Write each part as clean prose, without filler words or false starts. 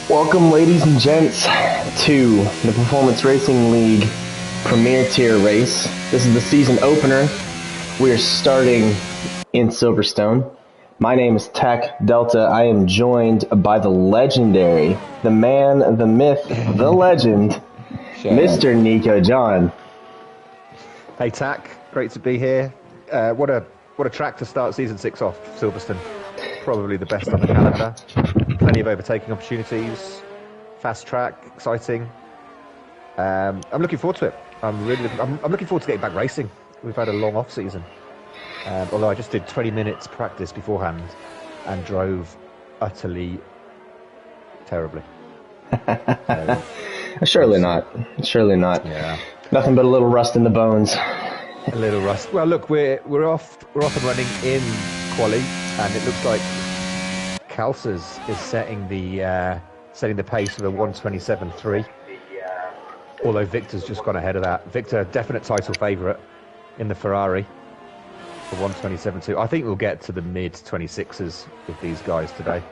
Welcome, ladies and gents, to the Performance Racing League Premier Tier race. This is the season opener. We are starting in Silverstone. My name is Tech Delta. I am joined by the legendary, the man, the myth, the legend, Mr. Nico John. Hey Tack, great to be here. What a track to start season 6 off, Silverstone. Probably the best on the calendar. Plenty of overtaking opportunities. Fast track, exciting. I'm looking forward to it. I'm looking forward to getting back racing. We've had a long off season. Although I just did 20 minutes practice beforehand and drove utterly terribly. Surely not. Surely not. Yeah. Nothing but a little rust in the bones. A little rust. Well, look, we're off and running in quali, and it looks like Calces is setting the pace with a 1:27.3. Although Victor's just gone ahead of that. Victor, definite title favourite in the Ferrari for 1:27.2. I think we'll get to the mid 26s with these guys today.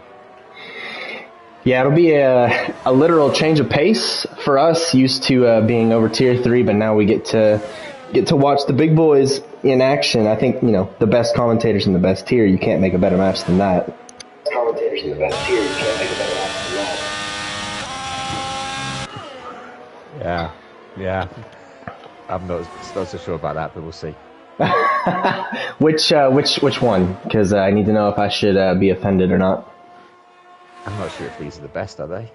Yeah, it'll be a literal change of pace for us. Used to being over tier 3, but now we get to watch the big boys in action. I think, the best commentators in the best tier, you can't make a better match than that. Commentators in the best tier, you can't make a better match than that. Yeah. I'm not so sure about that, but we'll see. Which one? Because I need to know if I should be offended or not. I'm not sure if these are the best, are they?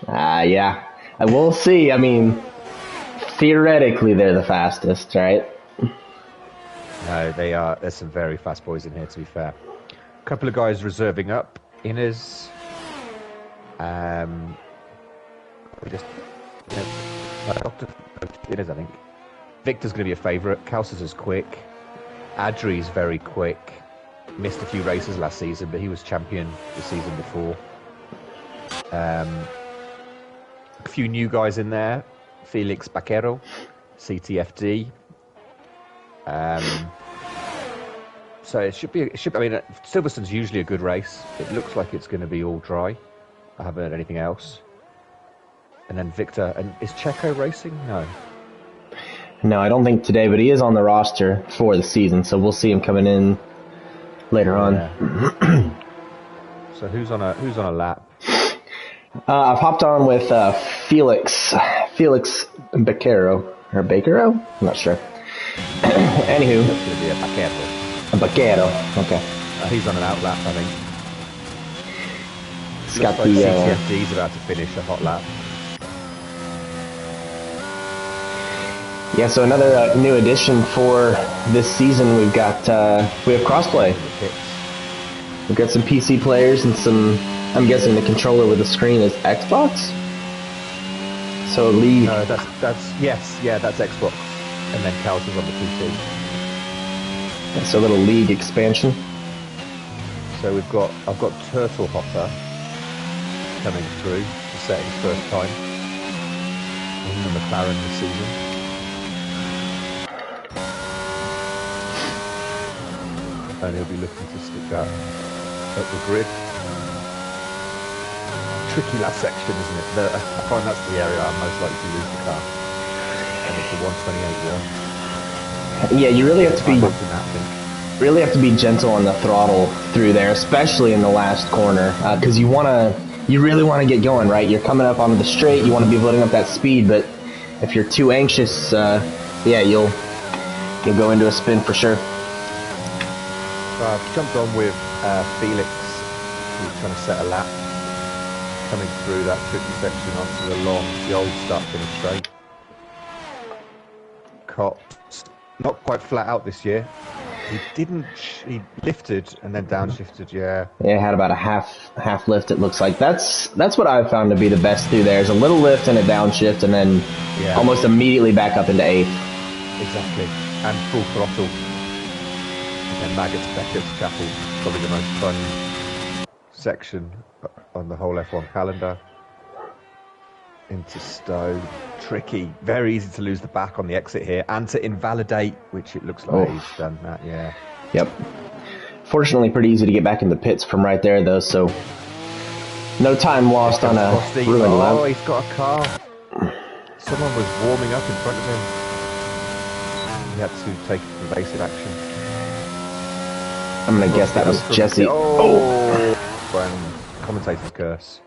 Yeah. I will see. I mean, theoretically, they're the fastest, right? No, they are. There's some very fast boys in here, to be fair. A couple of guys reserving up. Inez. Inez, I think. Victor's going to be a favourite. Calces is quick. Adri's very quick. Missed a few races last season, but he was champion the season before. A few new guys in there. Felix Baquero, CTFD. So it should be. I mean, Silverstone's usually a good race. It looks like it's going to be all dry. I haven't heard anything else. And then Victor, and is Checo racing? No, I don't think today, but he is on the roster for the season, so we'll see him coming in later on. So who's on a lap? I've hopped on with Felix Baquero or Bakero. I'm not sure. Anywho, It's going to be a Baquero. A Baquero. Okay. He's on an outlap, I think. He's got like the CTFD's about to finish a hot lap. Yeah, so another new addition for this season. We have crossplay. We've got some PC players and some. I'm guessing the controller with the screen is Xbox. So League. No, that's Xbox, and then Cal's is on the PC. That's a little League expansion. So I've got Turtle Hopper coming through to set his first time in the McLaren this season. And he'll be looking to stick that up the grid. Tricky last section, isn't it? I find that's the area I'm most likely to lose the car. And it's the 128.1. Yeah, you really have to be gentle on the throttle through there, especially in the last corner, because you really want to get going, right? You're coming up onto the straight, you want to be building up that speed, but if you're too anxious, you'll go into a spin for sure. I've jumped on with Felix, who's trying to set a lap, coming through that tricky section onto the old start-finish straight. Cops, not quite flat out this year. He lifted and then downshifted, yeah. Yeah, had about a half lift, it looks like. That's what I've found to be the best through there, is a little lift and a downshift, and then almost immediately back up into 8th. Exactly, and full throttle. And Beckett's Chapel, probably the most fun section on the whole F1 calendar. Into Stowe, tricky, very easy to lose the back on the exit here, and to invalidate, which it looks like he's done that, yeah. Yep. Fortunately, pretty easy to get back in the pits from right there, though, so No time lost on a Frosty. ruined lap. Oh, he's got a car. Someone was warming up in front of him. He had to take evasive action. I'm going to guess that was Jesse. Oh! Commentator's curse.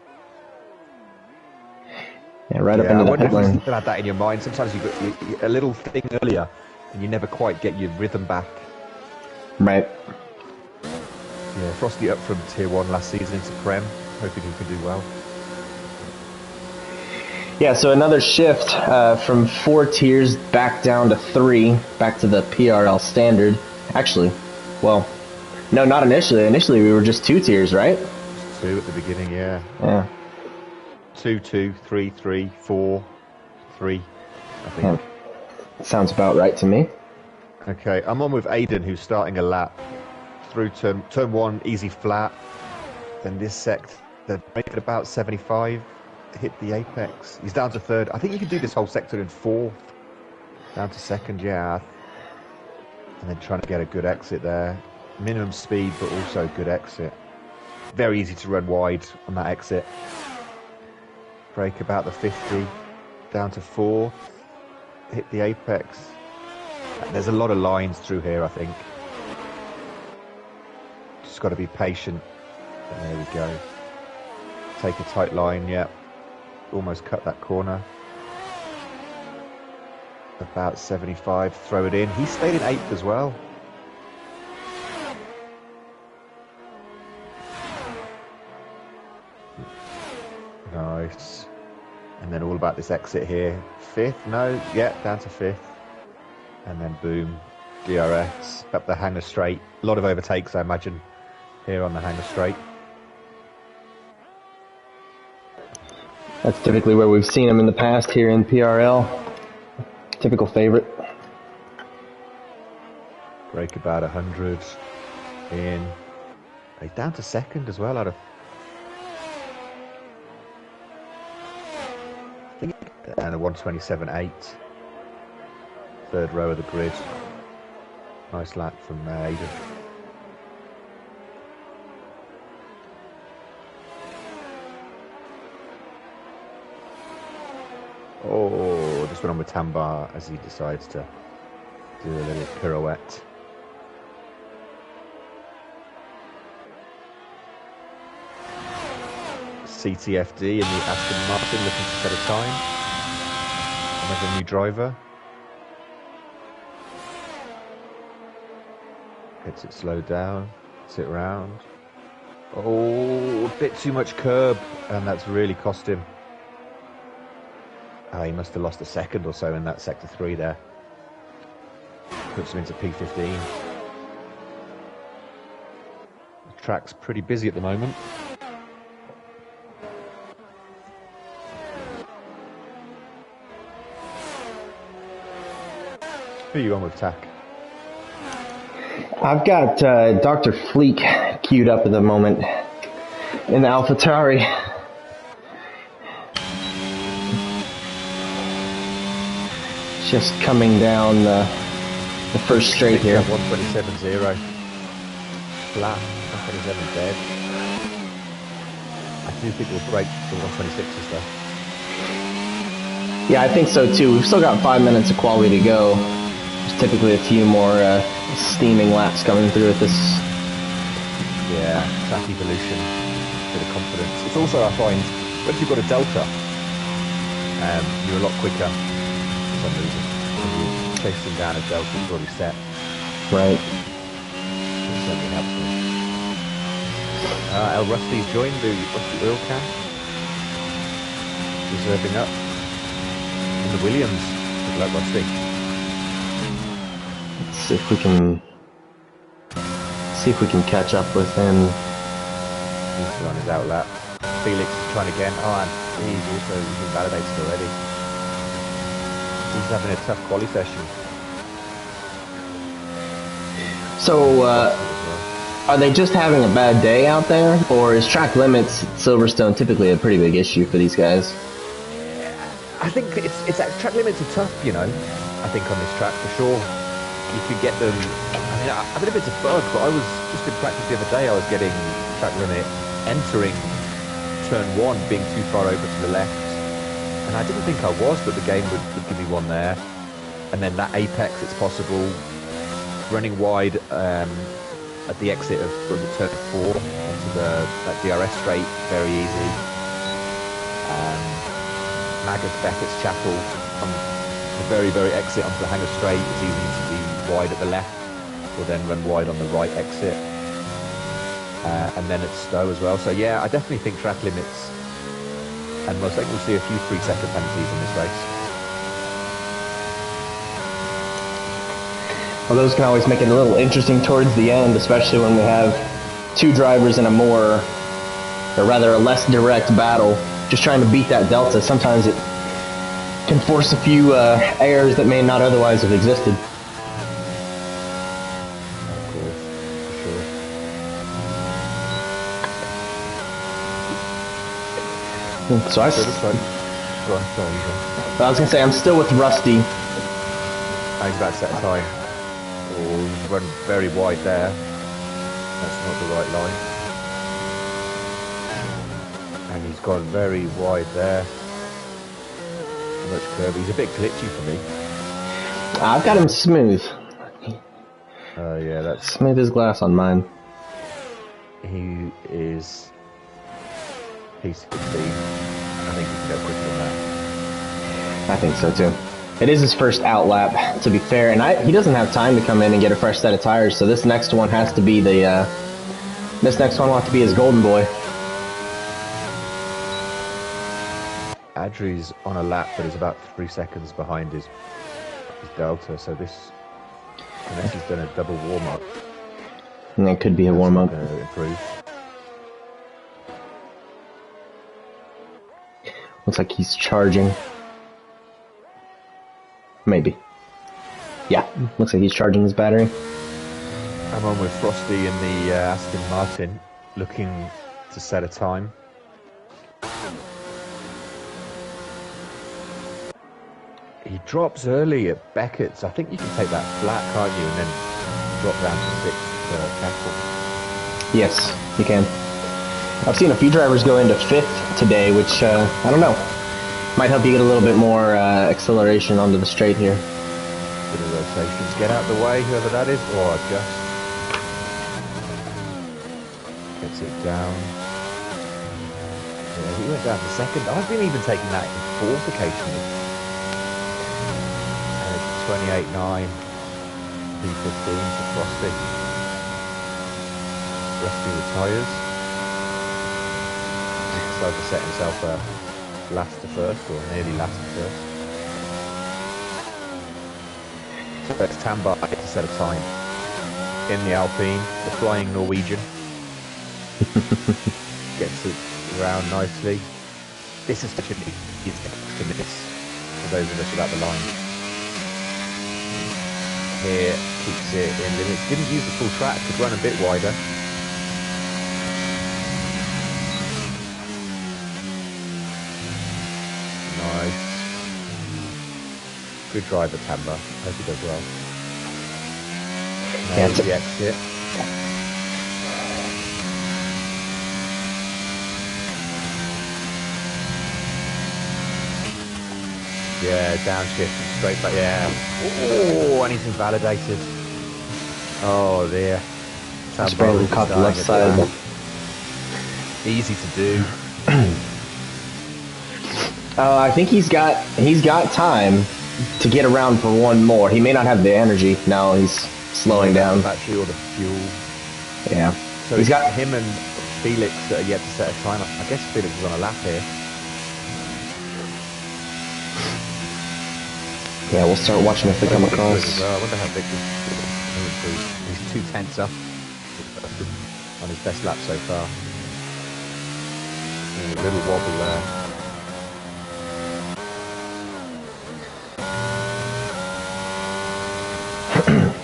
Yeah, right up into the pit lane. You still had that in your mind. Sometimes you've got a little thing earlier and you never quite get your rhythm back. Right. Yeah, Frosty up from Tier 1 last season into Prem. Hoping he can do well. Yeah, so another shift from 4 tiers back down to 3, back to the PRL standard. Actually, well, no, not initially. Initially, we were just 2 tiers, right? 2 at the beginning, yeah. Yeah. 2, 2, 3, 3, 4, 3, I think. Yeah. Sounds about right to me. Okay, I'm on with Aiden, who's starting a lap. Through turn 1, easy flat. Then this sector, make it about 75. Hit the apex. He's down to 3rd. I think you can do this whole sector in 4th. Down to 2nd, yeah. And then trying to get a good exit there. Minimum speed, but also good exit. Very easy to run wide on that exit. Brake about the 50. Down to 4th. Hit the apex. There's a lot of lines through here, I think. Just got to be patient. And there we go. Take a tight line, yeah. Almost cut that corner. About 75, throw it in. He stayed in 8th as well. Nice. And then all about this exit here. 5th, no, yeah, down to 5th. And then boom, DRS, up the hanger straight. A lot of overtakes, I imagine, here on the hanger straight. That's typically where we've seen him in the past here in PRL. Typical favorite. Break about 100 in. He's down to 2nd as well out of... And a 127.8. 3rd row of the grid. Nice lap from Aiden. Oh, just went on with Tambar as he decides to do a little pirouette. CTFD and the Aston Martin looking to set a time. Another new driver. Gets it slowed down, gets it round. Oh, a bit too much curb, and that's really cost him. Oh, he must have lost a second or so in that sector 3 there. Puts him into P15. The track's pretty busy at the moment. Who are you on with, Tack? I've got Dr. Fleek queued up at the moment in the AlphaTauri. Just coming down the first straight here. 127.0. Flat, 127 dead. I do think we'll break the 126s though. Yeah, I think so too. We've still got 5 minutes of quality to go. There's typically a few more steaming laps coming through at this. Yeah, track evolution, bit of confidence. It's also, I find, once you've got a delta, you're a lot quicker for some reason. When you're chasing down a delta that's already set. Right. It certainly helps me. El Rusty's joined the Rusty Oil Can. Reserving up. And the Williams. Good luck, Rusty. Let's see if we can catch up with him. He's still on his outlap. Felix is trying again. Oh, and he's been validated already. He's having a tough quali session. So, are they just having a bad day out there, or is track limits at Silverstone typically a pretty big issue for these guys? I think it's track limits are tough, you know. I think on this track for sure. You could get them. I mean, I don't know if it's a bug, but I was just in practice the other day. I was getting track limit entering turn 1 being too far over to the left. And I didn't think I was, but the game would give me one there. And then that apex, it's possible. Running wide at the exit of turn 4 onto that DRS straight, very easy. Magus Beckett's Chapel from the very exit onto the Hanger straight. It's easy to be wide at the left, or then run wide on the right exit. And then at Stowe as well. So yeah, I definitely think track limits, and most likely we'll see a few 3-second penalties in this race. Well, those can always make it a little interesting towards the end, especially when we have two drivers in a less direct battle, just trying to beat that delta. Sometimes it can force a few errors that may not otherwise have existed. Of course, for sure. So I was going to say, I'm still with Rusty. I was about to set a time. Oh, he's run very wide there. That's not the right line. And he's gone very wide there. Too much curve. He's a bit glitchy for me. I've got him smooth. Yeah, that's smooth as glass on mine. He is piece of 15. I think he can go quicker than that. I think so too. It is his first out lap, to be fair, and he doesn't have time to come in and get a fresh set of tires. So this next one has to be his golden boy. Adri's on a lap, but is about 3 seconds behind his delta. So this, unless he's done a double warm up, and it could be a warm up. Improve. Looks like he's charging. Maybe. Yeah, looks like he's charging his battery. I'm on with Frosty in the Aston Martin, looking to set a time. He drops early at Beckett's. I think you can take that flat, can't you, and then drop down to 6th Chapel. Yes, you can. I've seen a few drivers go into 5th today, which, I don't know, might help you get a little bit more acceleration onto the straight here. Bit of rotations. Get out of the way, whoever that is, or adjust. Gets it down. Yeah, he went down to 2nd. I've been even taking that in 4th occasionally. 28.9. P15 for Frosty. Rusty retires. He decided to set himself last to first, or nearly last to first. So it's Tambar to set a time. In the Alpine, the flying Norwegian. Gets it around nicely. This is such an easy extra minutes for those of us without the line. Here, keeps it in limits. Didn't use the full track, could run a bit wider. Nice. Good driver, Tamba. Hope he does well. There's the exit. Yeah, downshift and straight back. Yeah. Oh, and he's invalidated. Oh dear. Probably caught the left side. Easy to do. I think he's got time to get around for one more. He may not have the energy. Now he's slowing down. The battery or the fuel. Yeah. So he's got him and Felix that are yet to set a time. I guess Felix is on a lap here. Yeah, we'll start watching if they come across. I wonder how Victor's improved. He's 2 tenths up on his best lap so far. A little wobble there.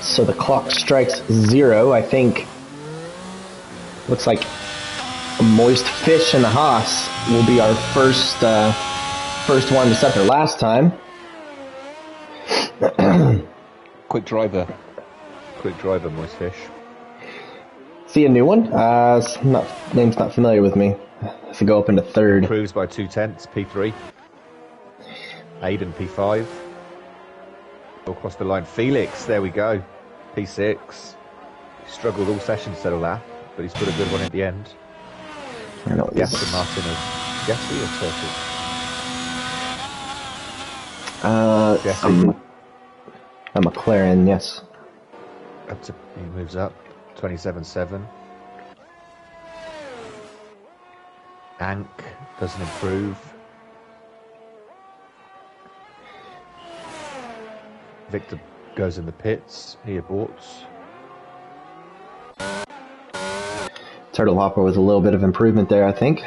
So the clock strikes 0. I think looks like a Moist Fish and the Haas will be our first one to set their last time. Quick driver, Moist Fish. See a new one? Name's not familiar with me. to go up into third. Improves by 0.2, P3. Aiden, P5. Across the line. Felix, there we go. P6. He struggled all session to settle that, but he's put a good one at the end. Yes, and Martin of Jesse or Turtle? Jesse. A McLaren, yes. He moves up. 27.7. Ank doesn't improve. Victor goes in the pits. He aborts. Turtle Hopper with a little bit of improvement there, I think.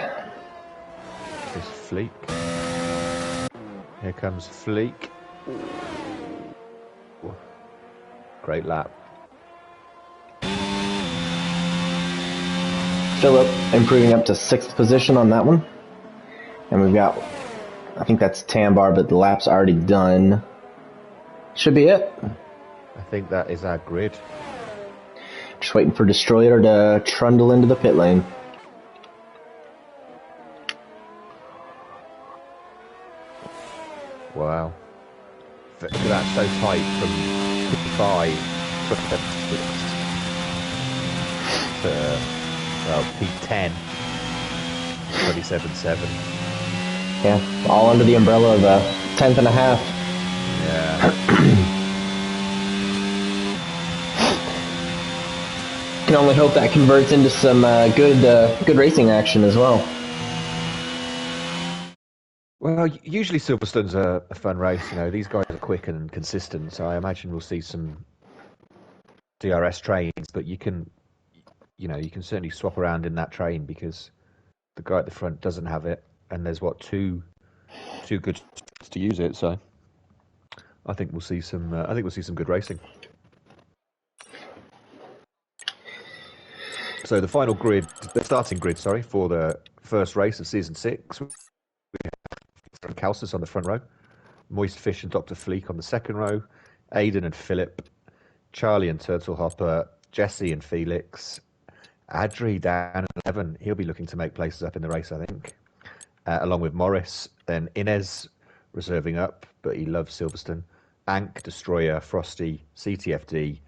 Here's Fleek. Here comes Fleek. Ooh. Great lap. Philip improving up to 6th position on that one. And we've got, I think that's Tambar, but the lap's already done. Should be it. I think that is our grid. Just waiting for Destroyer to trundle into the pit lane. Wow. Look at that, so tight from P5 to P10, 27.7. Yeah, all under the umbrella of a 10th and a half. Yeah. Can only hope that converts into some good racing action as well. Well, usually Silverstone's a fun race. You know, these guys are quick and consistent, so I imagine we'll see some DRS trains. But you can certainly swap around in that train because the guy at the front doesn't have it, and there's two good to use it. So I think we'll see some good racing. So the starting grid, for the first race of season 6, we have Calcis on the front row, Moist Fish and Dr. Fleek on the second row, Aiden and Philip, Charlie and Turtle Hopper, Jesse and Felix, Adri down at 11. He'll be looking to make places up in the race, I think, along with Morris. Then Inez reserving up, but he loves Silverstone. Ank, Destroyer, Frosty, CTFD,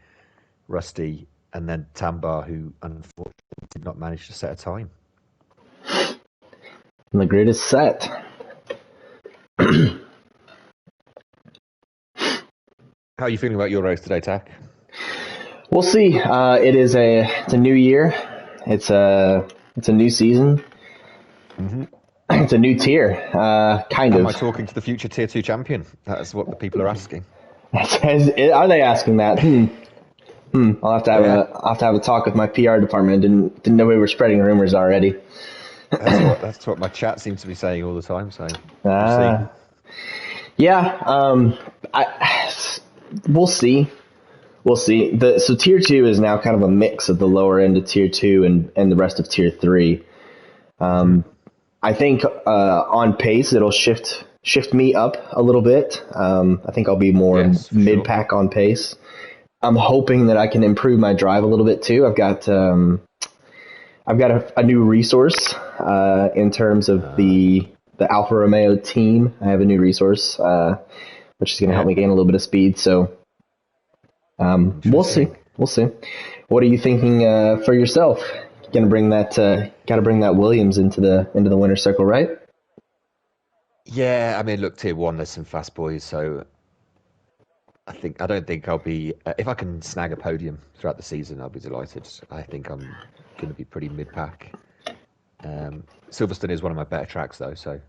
Rusty, and then Tambar, who unfortunately did not manage to set a time. And the grid is set. How are you feeling about your race today, Tak? We'll see. It's a new year. It's a new season. Mm-hmm. It's a new tier, kind of. Am I talking to the future Tier 2 champion? That's what the people are asking. Are they asking that? I'll have to have a talk with my PR department. Didn't know we were spreading rumors already. That's what my chat seems to be saying all the time. So we'll see. Yeah. We'll see. We'll see. So Tier 2 is now kind of a mix of the lower end of Tier 2 and the rest of Tier 3. I think on pace it'll shift me up a little bit. I think I'll be more mid-pack on pace. I'm hoping that I can improve my drive a little bit too. I've got a new resource in terms of the Alfa Romeo team. I have a new resource which is going to help me gain a little bit of speed. So we'll see. What are you thinking for yourself? Got to bring that Williams into the winner's circle, right? Yeah, I mean, look, Tier 1, there's some fast boys, so I don't think I'll be. If I can snag a podium throughout the season, I'll be delighted. I think I'm going to be pretty mid-pack. Silverstone is one of my better tracks, though, so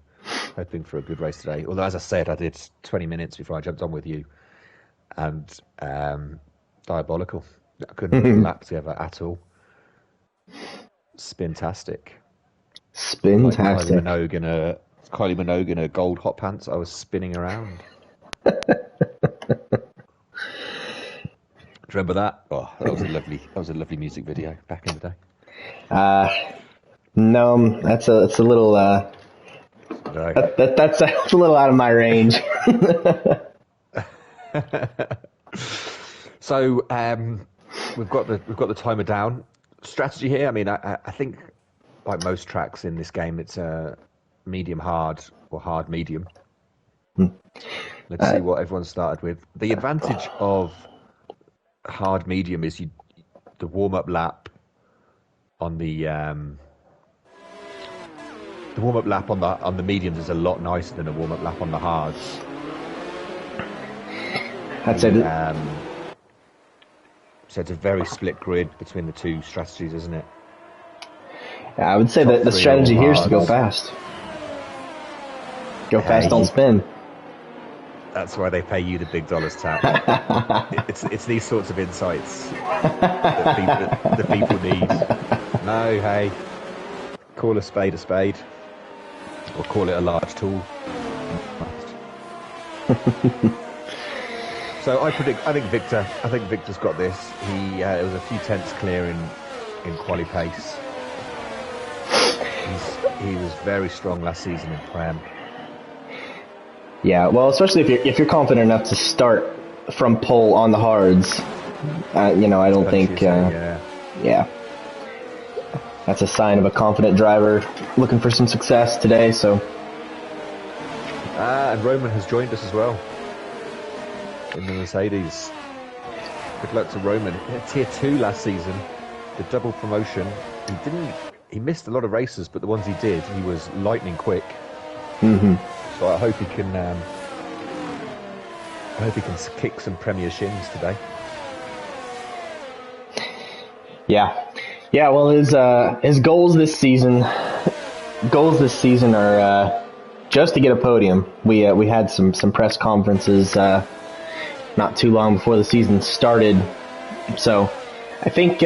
hoping for a good race today. Although, as I said, I did 20 minutes before I jumped on with you, and diabolical. I couldn't put a lap together at all. Spintastic. Like Kylie Minogue in a gold hot pants. I was spinning around. Do you remember that? Oh, that was a lovely music video back in the day. No, that's a little that's a little out of my range. So we've got the timer down. Strategy here. I mean, I think like most tracks in this game, it's a medium hard or hard medium. Let's see what everyone started with. The advantage of hard medium is the warm up lap on the warm up lap on the mediums is a lot nicer than a warm up lap on the hards. I'd say so it's a very split grid between the two strategies, isn't it? Yeah, I would say that the strategy here is to go fast. Go fast, don't spin. That's why they pay you the big dollars, Tack. it's these sorts of insights that people need. No, hey, call a spade, or call it a large tool. So I think Victor's got this. It was a few tenths clear in quali pace. He was very strong last season in Prem. Yeah, well, especially if you're confident enough to start from pole on the hards, I don't think. Yeah, that's a sign of a confident driver looking for some success today. So, and Roman has joined us as well in the Mercedes. Good luck to Roman. He had Tier 2 last season, the double promotion. He missed a lot of races, but the ones he did, he was lightning quick. Mm-hmm. So I hope he can kick some Premier shins today. Yeah. Well, his goals this season are just to get a podium. We had some press conferences not too long before the season started, so I think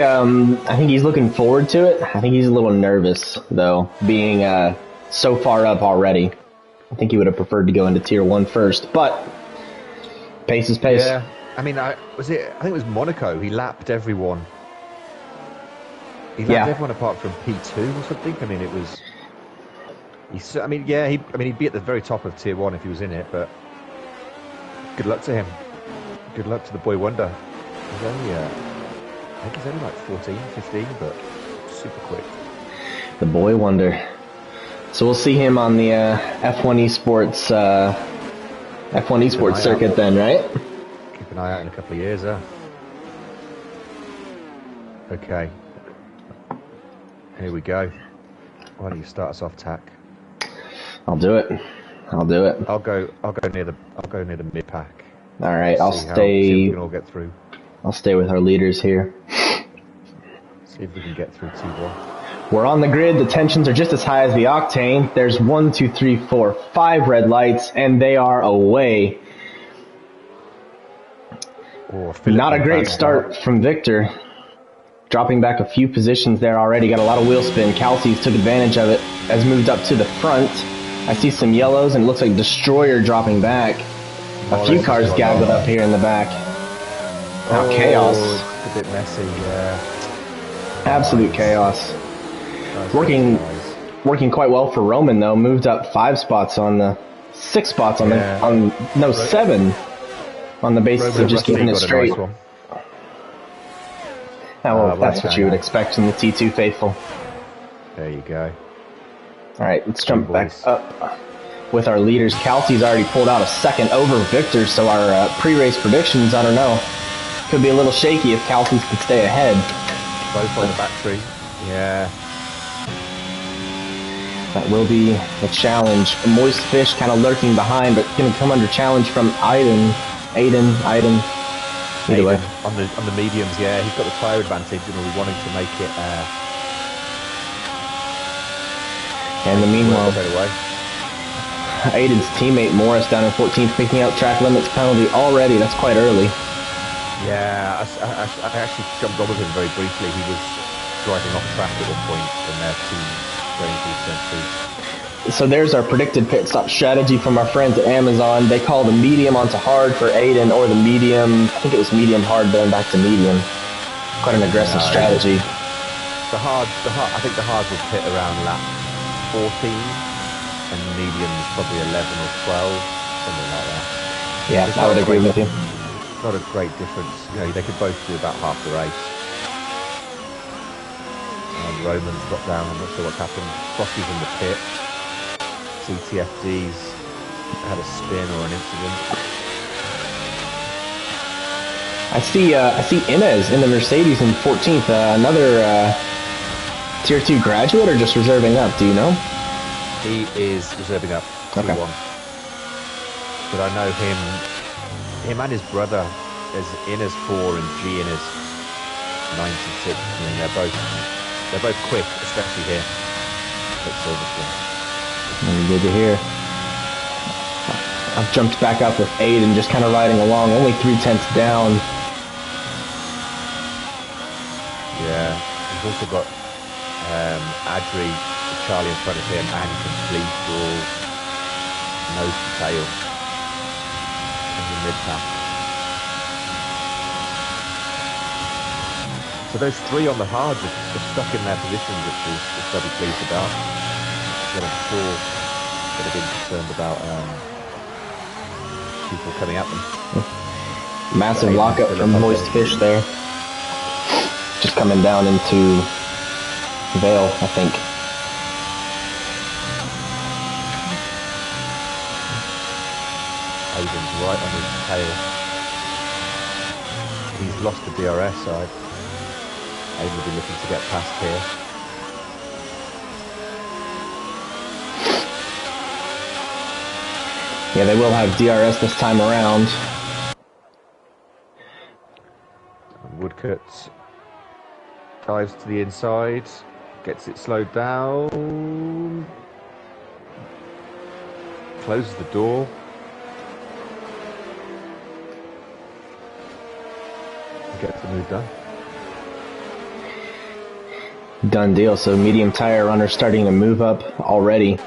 he's looking forward to it. I think he's a little nervous though, being so far up already. I think he would have preferred to go into Tier 1 first, but pace is pace. Yeah, I mean, I think it was Monaco. He lapped everyone. He lapped everyone apart from P2 or something. I mean, it was. He'd be at the very top of Tier 1 if he was in it, but good luck to him. Good luck to the boy wonder. He's only, I think he's only like 14, 15, but super quick. The boy wonder. So we'll see him on the F1 esports circuit then, right? Keep an eye out in a couple of years, huh? Okay. Here we go. Why don't you start us off, Tack? I'll do it. I'll go near the mid pack. All right, I'll stay. See if we can all get through. I'll stay with our leaders here. See if we can get through T1. We're on the grid. The tensions are just as high as the octane. There's 1, 2, 3, 4, 5 red lights, and they are away. Not a great start from Victor. Dropping back a few positions there already. Got a lot of wheel spin. Kelsey's took advantage of it. Has moved up to the front. I see some yellows, and it looks like Destroyer dropping back. A few cars gaggled up here in the back. Now chaos. It's a bit messy, yeah. Absolute chaos. Working quite well for Roman though. Moved up 5 spots on the 6 spots on the 7 on the basis of just keeping it straight. Nice well, that's what you would expect from the T2 faithful. There you go. All right, let's jump back up with our leaders. Kelsey's already pulled out a second over Victor, so our pre-race predictions, I don't know, could be a little shaky if Kelsey can stay ahead. Both on the battery. Yeah. That will be the challenge. Moist Fish kind of lurking behind, but going to come under challenge from Aiden. Either way. On the mediums, yeah, he's got the tyre advantage, and we're wanting to make it. And in the meanwhile, Aiden's teammate Morris down in 14th, picking out track limits penalty already. That's quite early. Yeah, I actually jumped on with him very briefly. He was driving off track at one point, and their team going through turn 2. So there's our predicted pit stop strategy from our friends at Amazon. They call the medium onto hard for Aiden, or the medium, I think it was medium hard, then back to medium. Quite an aggressive strategy. I think the hard will pit around lap 14, and medium's probably 11 or 12, something like that. Yeah, I would agree with you. Not a great difference. You know, they could both do about half the race. And Roman's got down. I'm not sure what's happened. Frosky's in the pit. CTFD's had a spin or an incident. I see Inez in the Mercedes in 14th. Another Tier 2 graduate or just reserving up? Do you know? He is reserving up. Okay. T1. But I know him and his brother is Inez 4 and G Inez 96. I mean, they're both quick, especially here at Silverstone. Good to hear. I've jumped back up with Aiden, just kind of riding along, only 3/10 down. Yeah, he's also got Adri, Charlie in front of him, and complete all nose to tail in the mid-pack. So those three on the hard are stuck in their positions, which is very pleased about. But I'm sure they'd have been concerned about people coming at them. Massive lockup from Moist Fish there. Just coming down into Vale, I think. Aiden's right on his tail. He's lost the DRS side. Aiden will be looking to get past here. Yeah, they will have DRS this time around. Woodcut dives to the inside, gets it slowed down, closes the door. Gets the move done. Done deal. So medium tire runner starting to move up already.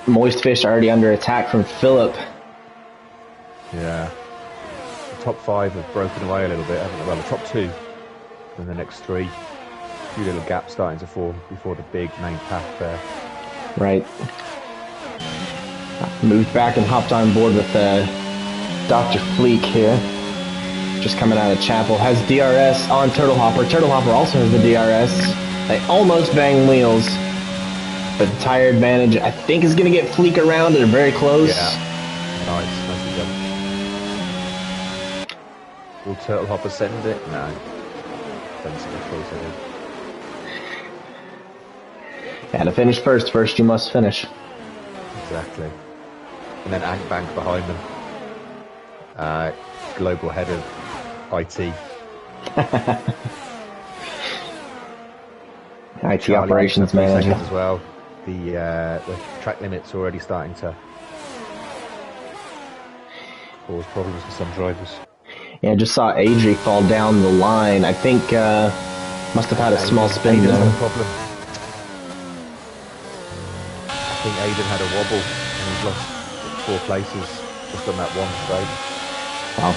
Moist Fish already under attack from Philip. Yeah. The top 5 have broken away a little bit, haven't they? Well, the top 2 and the next 3. A few little gaps starting to form before the big main path there. Right. Moved back and hopped on board with Dr. Fleek here. Just coming out of Chapel. Has DRS on Turtle Hopper. Turtle Hopper also has the DRS. They almost bang wheels. But the tire advantage, I think, is going to get Fleek around. They're very close. Yeah. Nice. Nicely done. Will Turtle Hopper send it? No. Doesn't seem close, I think. Yeah, to finish first you must finish. Exactly. And then Bank behind them. Global head of IT. IT Charlie operations manager as well. The track limit's already starting to cause problems for some drivers. Yeah, I just saw Adri fall down the line. I think must have had a small spin Aiden's there. had a problem. I think Aiden had a wobble and he's lost 4 places just on that one straight. Wow.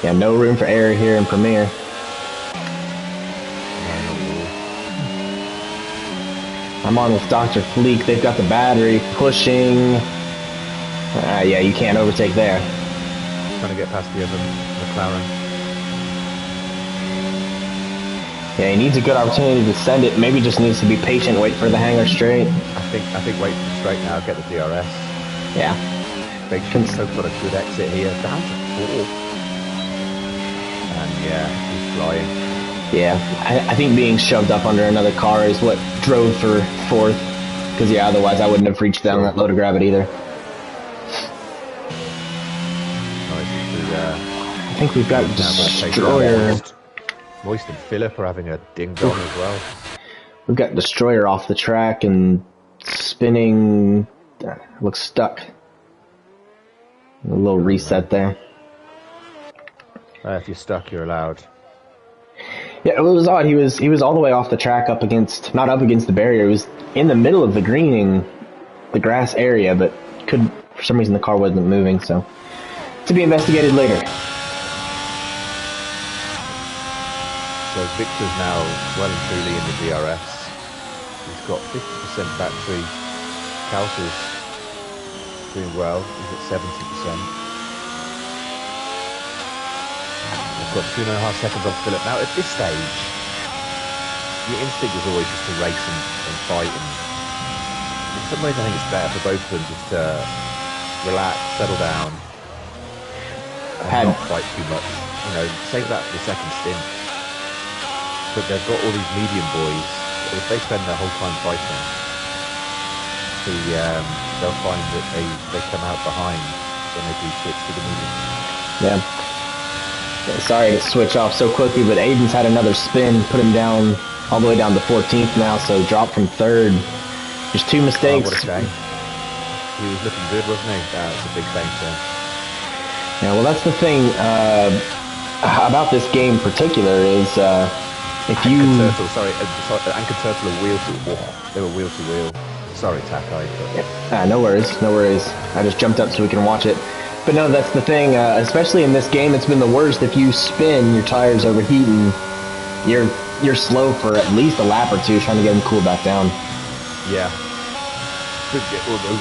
Yeah, no room for error here in Premier. I'm on with Dr. Fleek. They've got the battery pushing. Yeah, you can't overtake there. Trying to get past the other McLaren. Yeah, he needs a good opportunity to send it. Maybe just needs to be patient, wait for the hanger straight. I think wait for the straight now, get the DRS. Yeah. Make sure he's got a good exit here. Down to 4. And yeah, he's flying. Yeah, I think being shoved up under another car is what drove for 4th. Because, yeah, otherwise I wouldn't have reached down that low to grab it either. I think we've got Destroyer. Moist and Philip are having a ding-dong as well. We've got Destroyer off the track and spinning. Looks stuck. A little reset there. If you're stuck, you're allowed. Yeah, it was odd. He was all the way off the track, not up against the barrier. He was in the middle of the greening, the grass area, but for some reason the car wasn't moving. So to be investigated later. So Victor's now well and truly in the DRS. He's got 50% battery. Kelsey's doing well. He's at 70%. We've got 2.5 seconds on Philip. Now at this stage, your instinct is always just to race and fight, and in some ways I think it's better for both of them just to relax, settle down, and not fight too much. You know, save that for the second stint. But they've got all these medium boys. If they spend their whole time fighting, they'll find that they come out behind when they do switch to the medium. Yeah. Sorry to switch off so quickly, but Aiden's had another spin, put him down all the way down to 14th now, so dropped from 3rd. There's 2 mistakes. Oh, what a shame. He was looking good, wasn't he? That's a big shame for him. Yeah, well, that's the thing about this game in particular is if you... Anchor Turtle are wheel to wheel. They were wheel to wheel. Sorry, Takai. No worries, no worries. I just jumped up so we can watch it. But no, that's the thing, especially in this game, it's been the worst. If you spin, your tires overheat and you're slow for at least a lap or 2 trying to get them cooled back down. Yeah. But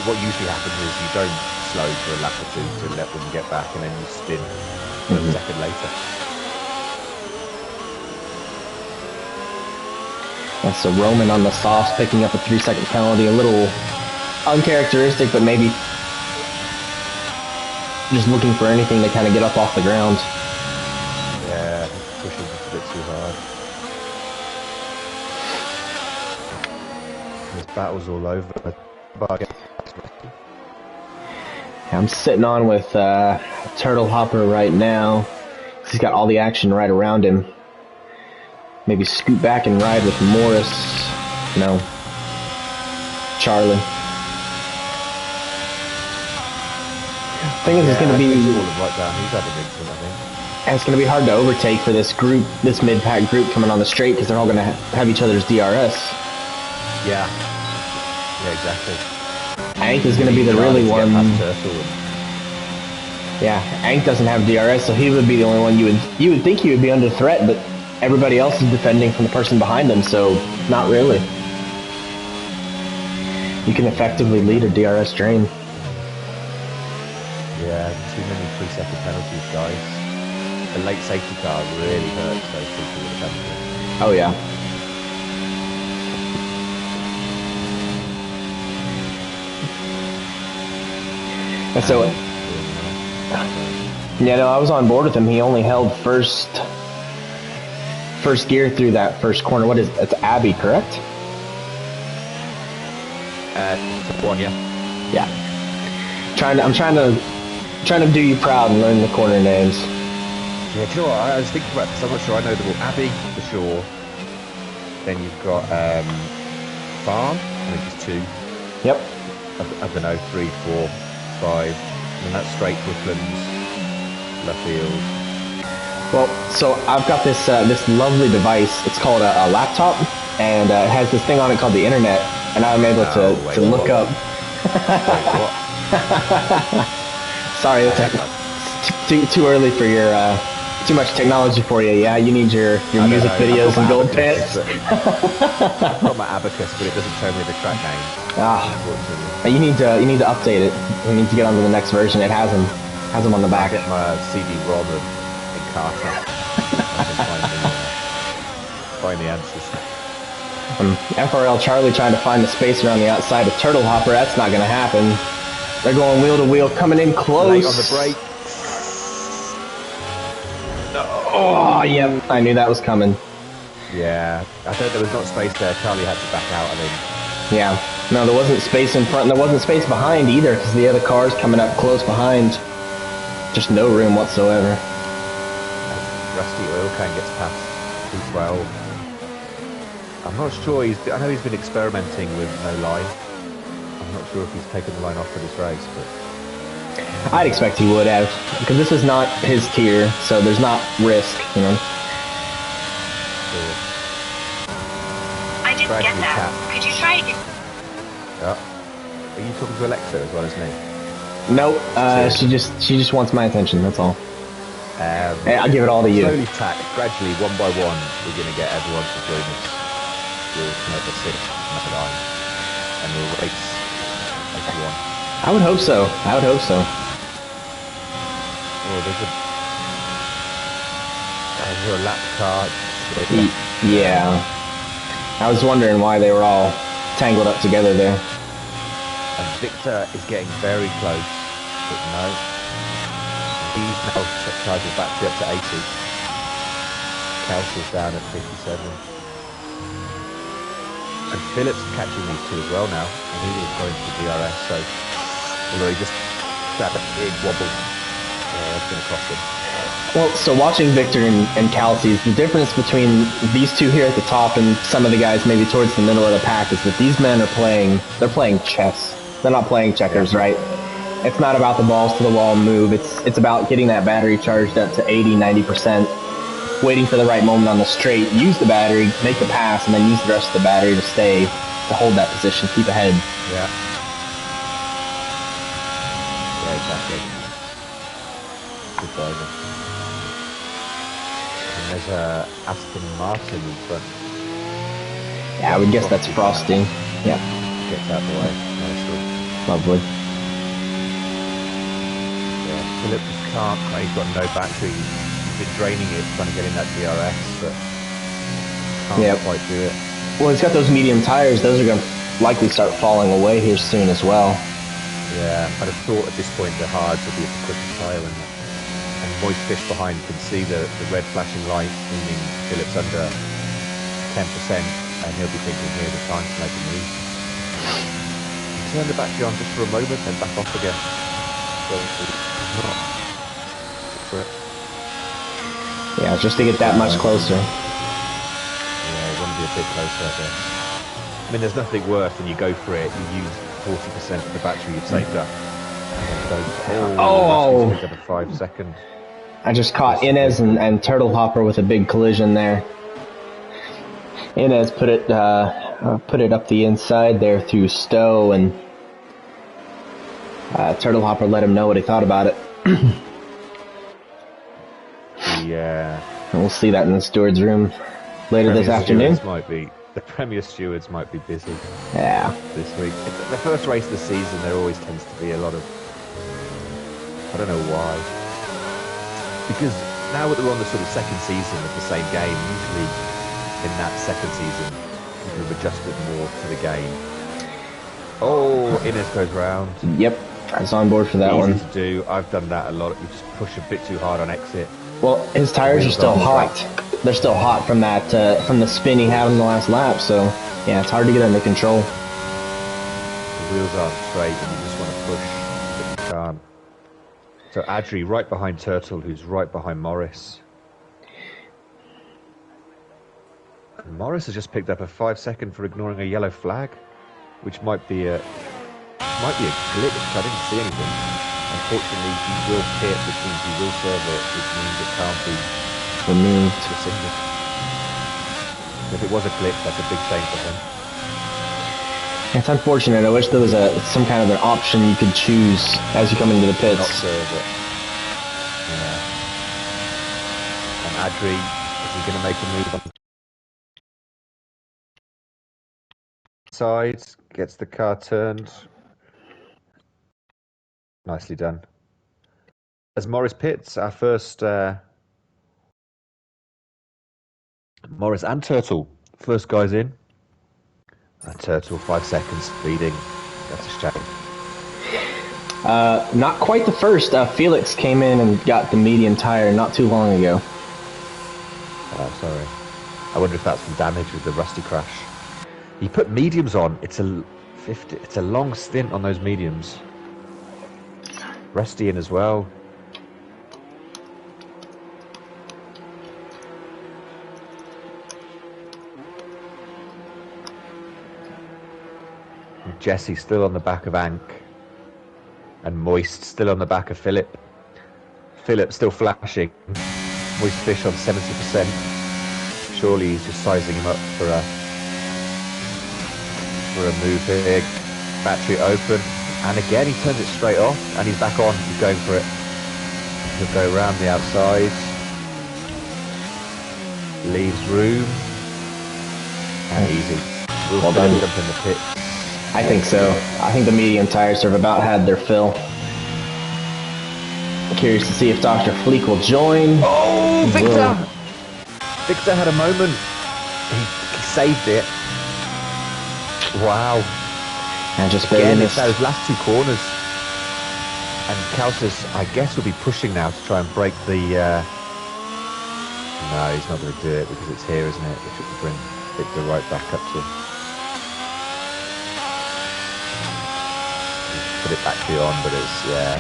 what usually happens is you don't slow for a lap or 2 to let them get back, and then you spin a second later. And so Roman on the softs picking up a 3-second penalty, a little uncharacteristic, but maybe just looking for anything to kind of get up off the ground. Yeah, pushing just a bit too hard. There's battles all over. I'm sitting on with Turtle Hopper right now. He's got all the action right around him. Maybe scoot back and ride with Morris. No. Charlie. Thing is, it's going to be... Right down. He's had an incident, I think. And it's going to be hard to overtake for this group, this mid-pack group coming on the straight, because they're all going to have each other's DRS. Yeah. Yeah, exactly. Ank is going to be the really one. Yeah, Ank doesn't have DRS, so he would be the only one you would think he would be under threat, but everybody else is defending from the person behind them, so not really. You can effectively lead a DRS drain. Yeah, too many 3-second penalties, guys. The late safety car really hurts those people with the penalty. Oh yeah. And so, yeah, no, I was on board with him. He only held first gear through that first corner. What is it's Abbey, correct? One, yeah. Yeah. I'm trying to do you proud and learn the corner names. Yeah, do you know what? I was thinking about this. I'm not sure I know them all. Abbey, for sure. Then you've got Farm. I think it's 2. Yep. I don't know, 3, 4, 5. And that's straight Brooklands, Luffield. Well, so I've got this this lovely device. It's called a laptop, and it has this thing on it called the internet, and I'm able to look up. Sorry, it's too early for your too much technology for you. Yeah, you need your music videos and gold pants. I've got my abacus, but it doesn't show me the track name. You need to update it. You need to get onto the next version. It has them on the back. I get my CD-ROM in Carter. I can find the answers. FRL Charlie trying to find the space around the outside of Turtle Hopper. That's not going to happen. They're going wheel to wheel, coming in close. Late on the brake. Oh, yeah, I knew that was coming. Yeah, I thought there was not space there. Charlie had to back out, I think. Yeah, no, there wasn't space in front, and there wasn't space behind either, because the other car's coming up close behind. Just no room whatsoever. Rusty Oil Can gets past 212. I'm not sure. I know he's been experimenting with no line. I'm not sure if he's taken the line off for this race, but I'd expect he would have, because this is not his tier, so there's not risk, you know. Sure. I didn't get that. Could you try again? Yeah. Are you talking to Alexa as well as me? Nope. She just wants my attention. That's all. Hey, I'll give it all to you. Slowly, gradually, one by one, we're going to get everyone to join us. We'll come over 6 another line, and we'll race as one. I would hope so. I would hope so. Oh, there's a lap car. Yeah. I was wondering why they were all tangled up together there. And Victor is getting very close, but no. He's now charging the battery up to 80. Kelsey's down at 57. And Phillips is catching these two as well now, and he was going to the DRS, so although he just had a big wobble, that's going to cost him. Well, so watching Victor and Kelsey's, the difference between these two here at the top and some of the guys maybe towards the middle of the pack is that these men are they're playing chess. They're not playing checkers, right? It's not about the balls to the wall move. It's about getting that battery charged up to 80, 90%, waiting for the right moment on the straight, use the battery, make the pass, and then use the rest of the battery to hold that position, keep ahead. Yeah. Yeah, exactly. Good driving. And there's Aston Martin in front. Yeah, I would guess that's Frosty. Yeah. Gets out the way. Nicely. Lovely. Yeah, Phillips can't. He's got no battery. He's been draining it, trying to get in that DRS, but can't quite do it. Well, he's got those medium tires. Those are going to likely start falling away here soon as well. Yeah, I'd have thought at this point the hards would be at the quickest tyre, and Moist Fish behind can see the red flashing light, meaning Phillips under 10%, and he'll be thinking, here's the time to make a move. Turn the battery on just for a moment, then back off again. So yeah, just to get that much closer. Yeah, you want to be a bit closer, I guess. I mean, there's nothing worse than you go for it, you use 40% of the battery you've saved up. Oh! Got a 5 second. I just caught Inez and Turtle Hopper with a big collision there. Inez put it up the inside there through Stowe, and Turtle Hopper let him know what he thought about it. Yeah. And we'll see that in the steward's room later this afternoon. The Premier Stewards might be busy. Yeah. This week. The first race of the season, there always tends to be a lot of... I don't know why. Because now that we're on the sort of second season of the same game, usually in that second season, you have adjusted more to the game. Oh, Innes goes round. Yep, I was on board for that one. Easy to do. I've done that a lot. You just push a bit too hard on exit. Well, his tires are still hot. They're still hot from that from the spin he had on the last lap. So yeah, it's hard to get under control. The wheels aren't straight, and you just want to push, but you can't. So Adri right behind Turtle, who's right behind Morris. And Morris has just picked up a 5 second for ignoring a yellow flag, which might be a glitch. I didn't see anything. Unfortunately, he will pit, which means he will serve it, which means it can't be removed. If it was a glitch, that's a big shame for him. It's unfortunate. I wish there was some kind of an option you could choose as you come into the pits. Not serve it. Yeah. And Adri, is he going to make a move on the side? Gets the car turned. Nicely done. As Morris pits, our first Morris and Turtle, first guys in. Turtle 5 seconds leading. That's a shame. Not quite the first. Felix came in and got the medium tire not too long ago. Oh, sorry. I wonder if that's from damage with the rusty crash. He put mediums on. It's a long stint on those mediums. Rusty in as well. Jesse still on the back of Ank. And Moist still on the back of Philip. Philip still flashing. Moist Fish on 70%. Surely he's just sizing him up for a move here. Battery open. And again he turns it straight off. And he's back on. He's going for it. He'll go around the outside. Leaves room. And easy. Well done. Jump in the pit. I think so. I think the medium tires have about had their fill. Curious to see if Dr. Fleek will join. Oh, Victor! Victor had a moment. He saved it. Wow. And just barely Again, missed. it's those last two corners. And Kalsis, I guess, will be pushing now to try and break the... No, he's not going to do it because it's here, isn't it? Which will bring Victor right back up to... Put it back beyond, but it's, yeah...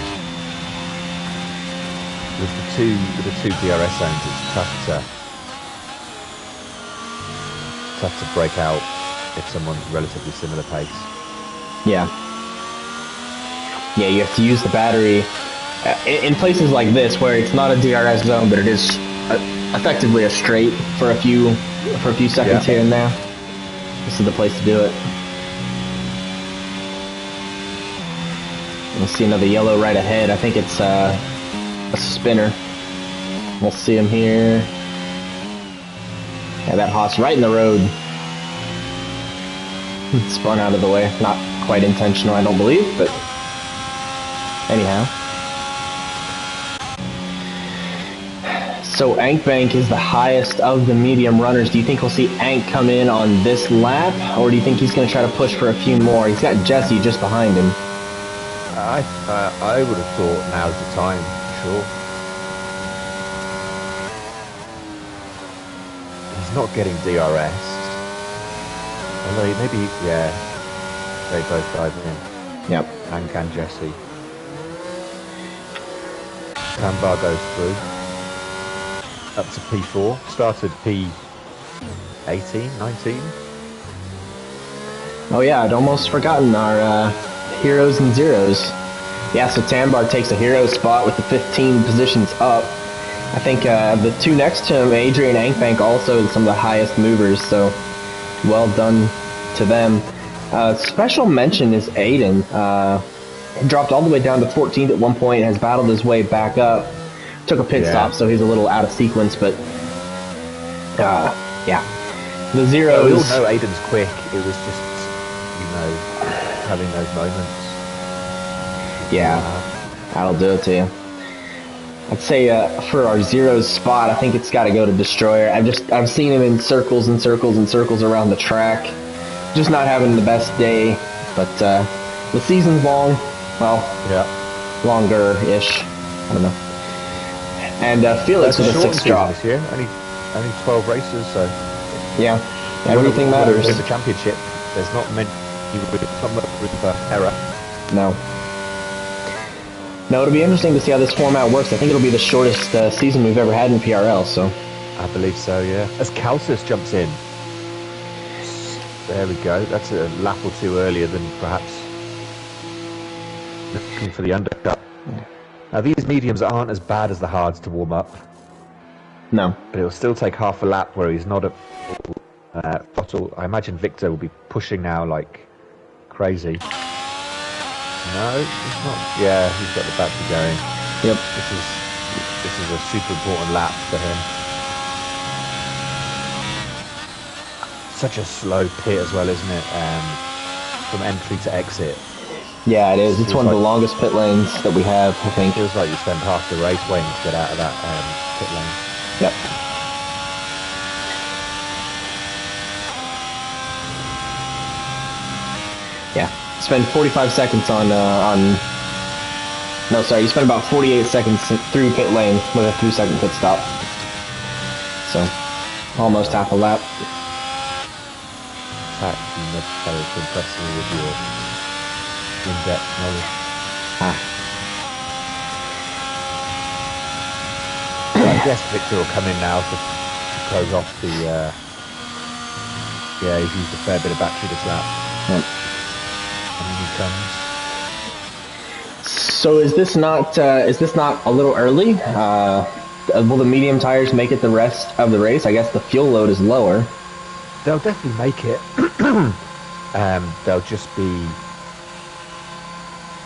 With the two DRS zones, it's tough to break out if someone's relatively similar pace. Yeah. Yeah, you have to use the battery in places like this where it's not a DRS zone, but it is effectively a straight for a few seconds here and there. This is the place to do it. We'll see another yellow right ahead. I think it's a spinner. We'll see him here. Yeah, that Haas right in the road. Spun out of the way. Not quite intentional, I don't believe, but anyhow. So Ankbank is the highest of the medium runners. Do you think we'll see Ank come in on this lap, or do you think he's going to try to push for a few more? He's got Jesse just behind him. I would have thought now's the time, sure. He's not getting DRS. Although maybe, yeah, they both dive in. Yep. Ank and Jesse. Tambar goes through. Up to P4. Started P18, 19. Oh yeah, I'd almost forgotten our heroes and zeros. Yeah, so Tambar takes a hero spot with the 15 positions up. I think the two next to him, Adrian Ankbank, also some of the highest movers, so well done to them. Special mention is Aiden. He dropped all the way down to 14th at one point, has battled his way back up. Took a pit stop, so he's a little out of sequence, but yeah. The zeros... We all know Aiden's quick. It was just, having those moments. Yeah, that'll do it to you. I'd say for our zeros spot, I think it's got to go to Destroyer. I've seen him in circles and circles and circles around the track. Just not having the best day, but the season's long. Well, yeah, longer-ish. I don't know. And Felix with a 6 drop. This year, only 12 races, so yeah, everything matters. In the championship, there's not many you would come up with error. No. No, it'll be interesting to see how this format works. I think it'll be the shortest season we've ever had in PRL. So. I believe so, yeah. As Kalsis jumps in. There we go. That's a lap or two earlier than perhaps looking for the undercut. Now these mediums aren't as bad as the hards to warm up. No. But it'll still take half a lap where he's not at throttle. I imagine Victor will be pushing now like crazy. No, he's not. Yeah, he's got the battery going. Yep. This is a super important lap for him. Such a slow pit as well, isn't it? From entry to exit. Yeah, it is. It's one of the longest pit lanes that we have, I think. Feels like you spend half the race waiting to get out of that pit lane. Yep. Yeah. Spend 45 seconds on no, sorry, you spend about 48 seconds through pit lane with a 3-second pit stop. So, almost half a lap. Tack, you must impress me with your in-depth knowledge. I guess Victor will come in now to close off the... yeah, he's used a fair bit of battery this lap. Yep. And he comes. So is this not a little early? Will the medium tires make it the rest of the race? I guess the fuel load is lower. They'll definitely make it. They'll just be...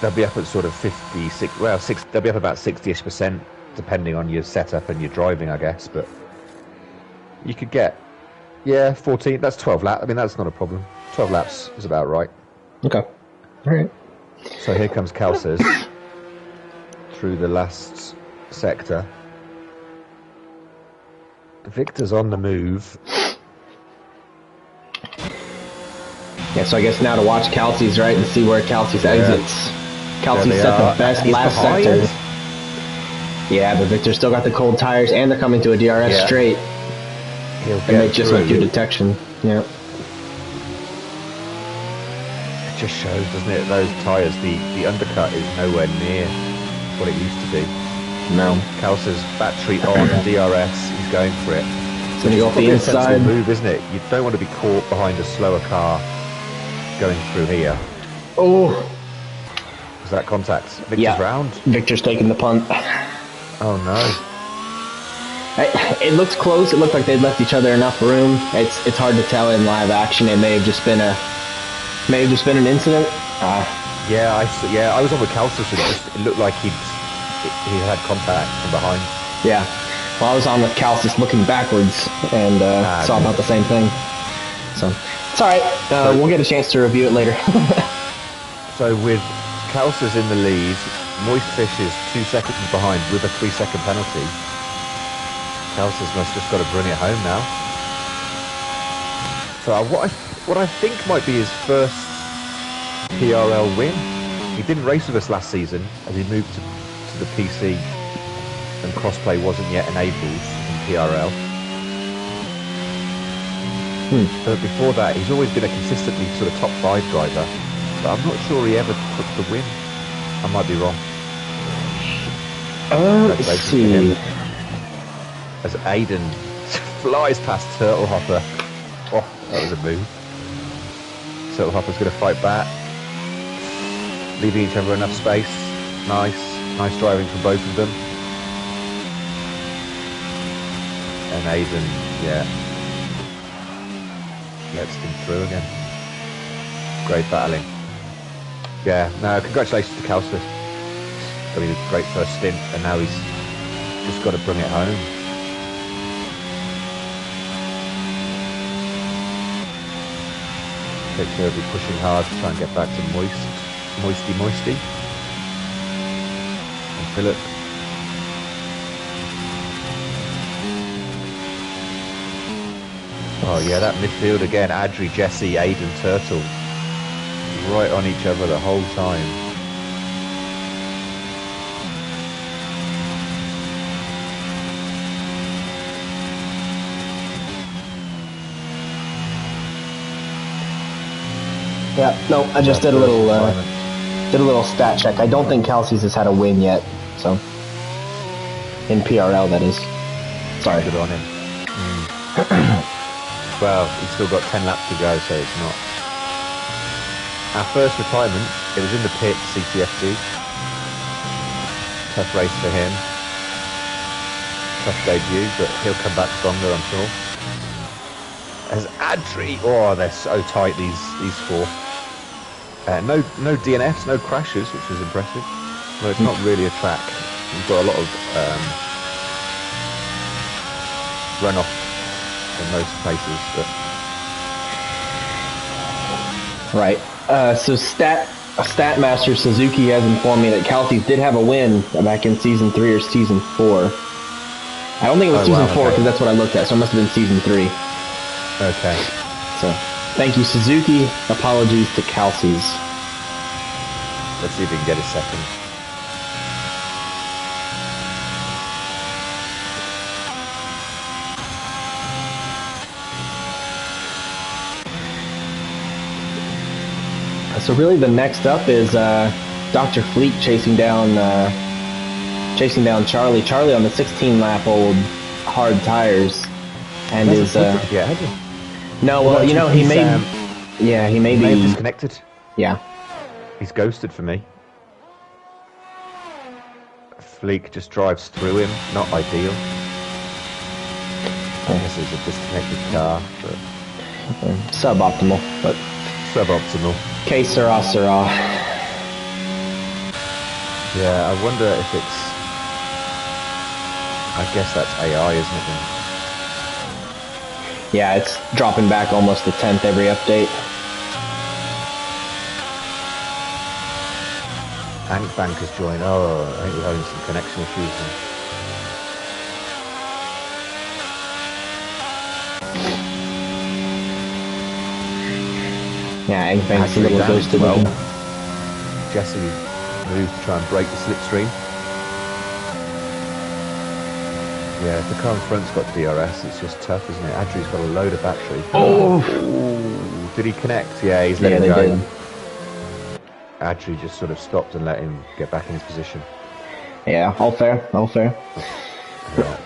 They'll be up at sort of 56... Well, they'll be up about 60-ish%, depending on your setup and your driving, I guess. But you could get... Yeah, 14. That's 12 laps. I mean, that's not a problem. 12 laps is about right. Okay. All right. So here comes Kalsis through the last sector. Yeah, so I guess now to watch Kelsey's, right, and see where Kelsey's exits. Kelsey There they set are. the best He's last behind. sector. Yeah, but Victor's still got the cold tires, and they're coming to a DRS Yeah. straight. He'll And get they just went through detection. Yeah. It just shows, doesn't it? Those tyres, the undercut is nowhere near what it used to be. No. Kelsey's battery on DRS. He's going for it. It's going to go off the Probably a sensible inside. move, isn't it? You don't want to be caught behind a slower car going through here. Oh. Was that contact? Victor's Yeah. round. Victor's taking the punt. Oh no. It looks close. It looked like they'd left each other enough room. It's hard to tell in live action. It may have just been an incident. Yeah, I was on with Kelsey, so it looked like he had contact from behind. Yeah. Well, I was on with Calcis looking backwards and saw about the same thing. So it's all right. We'll get a chance to review it later. So with Kelsey's in the lead, Moist Fish is 2 seconds behind with a 3-second penalty. Kelsey's must just got to bring it home now. So what I think might be his first PRL win. He didn't race with us last season as he moved to the PC and crossplay wasn't yet enabled in PRL. But before that, he's always been a consistently sort of top 5 driver. But I'm not sure he ever took the win. I might be wrong. Let's see. As Aiden flies past Turtle Hopper. Oh, that was a move. Turtle Hopper's going to fight back. Leaving each other enough space. Nice driving from both of them. And Aiden, lets them through again. Great battling. Yeah, no, congratulations to Kelsey. I mean, a great first stint, and now he's just got to bring it home. Victor will be pushing hard to try and get back to Moisty. And Philip. Oh yeah, that midfield again. Adri, Jesse, Aiden, Turtle. Right on each other the whole time. Yeah, no, I just did a little stat check. I don't think Kelsey's has had a win yet, so in PRL that is. Sorry. Good on him. Well, he's still got 10 laps to go, so it's not. Our first retirement, it was in the pit, CTFG. Tough race for him. Tough debut, but he'll come back stronger, I'm sure. As Adri, oh, they're so tight, these four. No DNFs, no crashes, which is impressive. Well, it's not really a track. You've got a lot of runoff in most places, but right. So Statmaster Suzuki has informed me that Kelsey did have a win back in season 3 or season 4. I don't think it was season 4 because that's what I looked at, so it must have been season 3. Okay. So, thank you, Suzuki. Apologies to Kelsey's. Let's see if we can get a second. So really, the next up is Dr. Fleet chasing down Charlie. Charlie on the 16-lap-old hard tires, and is Yeah, has he? no. Well, you know, he may be disconnected. Yeah. He's ghosted for me. Fleek just drives through him. Not ideal. I guess it's a disconnected car, but Suboptimal, but suboptimal. Que sera, sera. Yeah, I wonder if it's. I guess that's AI, isn't it? Then? Yeah, it's dropping back almost a tenth every update. Ankbank has joined. Oh, I think we're having some connection issues. Yeah, Eggbank's a Actually little damaged ghosted. well. Jesse moves to try and break the slipstream. Yeah, if the car in front's got DRS, it's just tough, isn't it? Adri's got a load of battery. Oh! Ooh, did he connect? Yeah, he's let him they go. did. Adri just sort of stopped and let him get back in his position. Yeah, all fair, all fair. Yeah.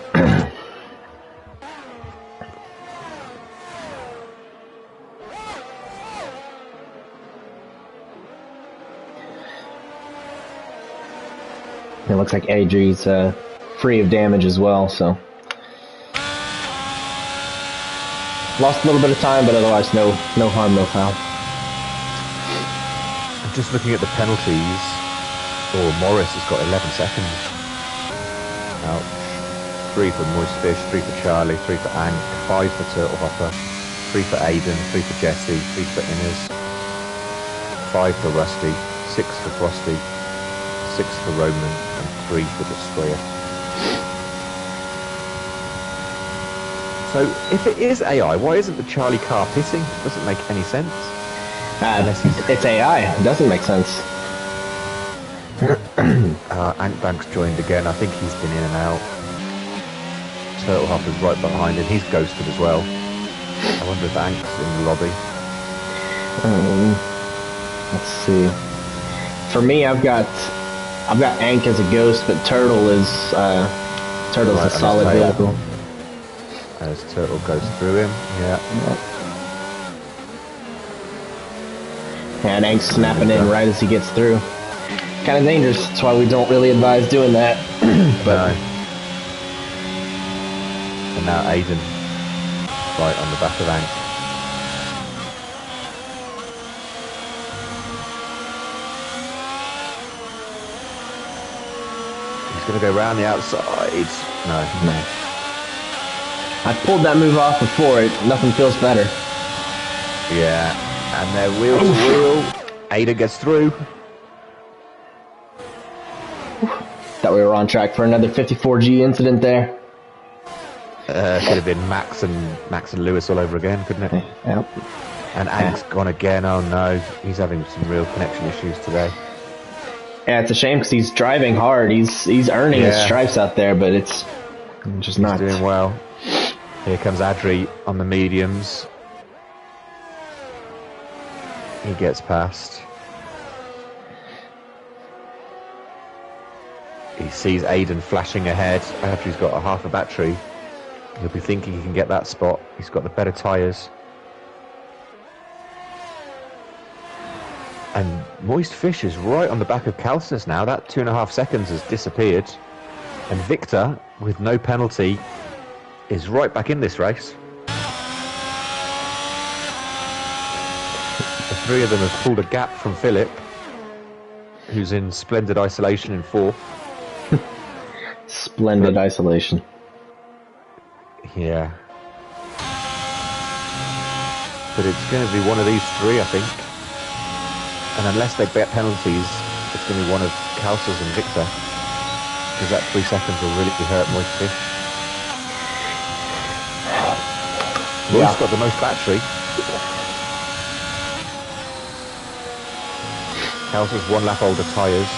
It looks like Adri's free of damage as well, so. Lost a little bit of time, but otherwise no harm, no foul. Just looking at the penalties, Morris has got 11 seconds. Ouch. 3 for Moist Fish, 3 for Charlie, 3 for Ank, 5 for Turtle Hopper, 3 for Aiden, 3 for Jesse, 3 for Innes, 5 for Rusty, 6 for Frosty, 6 for Roman, and 3 for Destroyer. So, if it is AI, why isn't the Charlie car pitting? It doesn't make any sense. It's AI. It doesn't make sense. Ankbank's joined again. I think he's been in and out. Turtle Hopper's right behind him. He's ghosted as well. I wonder if Ank's in the lobby. Let's see. For me, I've got Ank as a ghost, but Turtle's a solid vehicle. As Turtle goes through him, yeah. And Ank's snapping in right as he gets through. Kind of dangerous. That's why we don't really advise doing that. But no. And now Aiden, right on the back of Ank. He's going to go round the outside. No. I pulled that move off before. Nothing feels better. Yeah. And they're wheel to wheel. Aiden gets through. Thought we were on track for another 54G incident there. Could have been Max and Lewis all over again, couldn't it? Yep. And Ank's gone again. Oh no, he's having some real connection issues today. Yeah, it's a shame because he's driving hard. He's earning his stripes out there, but it's just not doing well. Here comes Adri on the mediums. He gets past. He sees Aiden flashing ahead. Adri's got a half a battery. He'll be thinking he can get that spot. He's got the better tyres. And Moist Fish is right on the back of Calcis now. That 2.5 seconds has disappeared. And Victor, with no penalty, is right back in this race. The three of them have pulled a gap from Philip, who's in splendid isolation in 4th. Splendid isolation. Yeah. But it's going to be one of these three, I think. And unless they bet penalties, it's going to be one of Calcis and Victor. Because that 3 seconds will really hurt Moist Fish. Moist got the most battery. Calcis 1 lap older tyres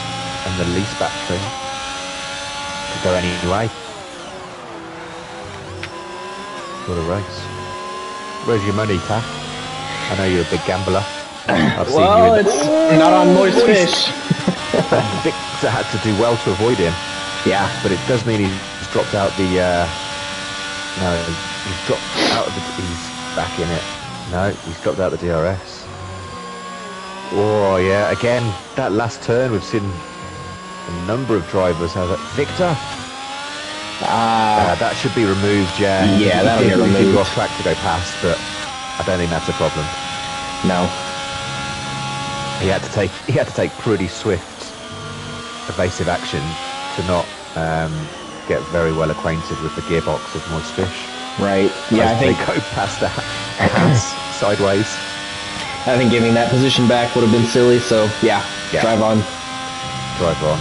and the least battery. Could go any way. What a race. Where's your money, Taff? I know you're a big gambler. I've seen you in it's not on Moist Fish. Victor had to do well to avoid him. Yeah. But it does mean he's dropped out the... no, he's dropped out of the... He's back in it. No, he's dropped out the DRS. Oh, yeah. Again, that last turn, we've seen a number of drivers have it. Victor? That should be removed, yeah. Yeah, that'll get removed. He could go off track to go past, but I don't think that's a problem. No. He had to take pretty swift, evasive action to not get very well acquainted with the gearbox of Moist Fish. Right. Yeah, I think they go past the hands sideways. I think giving that position back would have been silly. So yeah. Drive on. Drive on.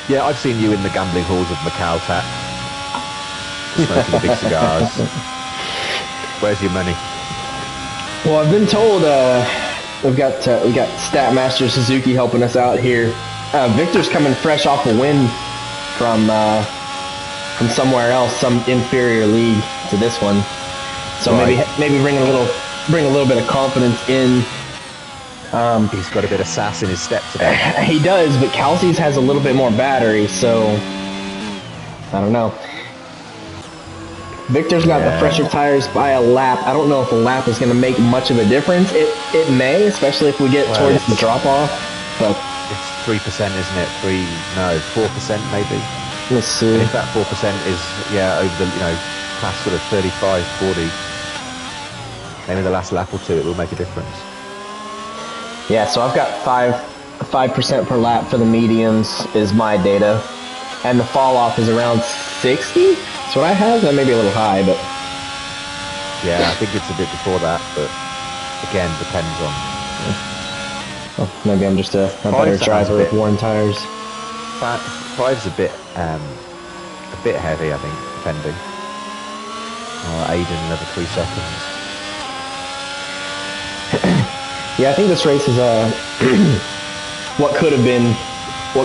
Yeah, I've seen you in the gambling halls of Macau, Tap, smoking big cigars. Where's your money? Well, I've been told we got Statmaster Suzuki helping us out here. Victor's coming fresh off a win from somewhere else, some inferior league to this one. So Right. maybe bring a little bit of confidence in. He's got a bit of sass in his step today. He does, but Kelsey's has a little bit more battery, so I don't know. Victor's got the fresher tires by a lap. I don't know if a lap is going to make much of a difference. It may, especially if we get towards the drop off. But it's 3%, isn't it? 4% maybe. Let's see. And if that 4% is over the past sort of 35, 40, maybe the last lap or two, it will make a difference. Yeah, so I've got 5% per lap for the mediums is my data, and the fall off is around 60. That's what I have. That may be a little high, but yeah, I think it's a bit before that, but again, depends on. Well, maybe I'm just a better driver with worn tires. Five's a bit heavy, I think, depending. Aiden another 3 seconds. Yeah, I think this race is what could have been for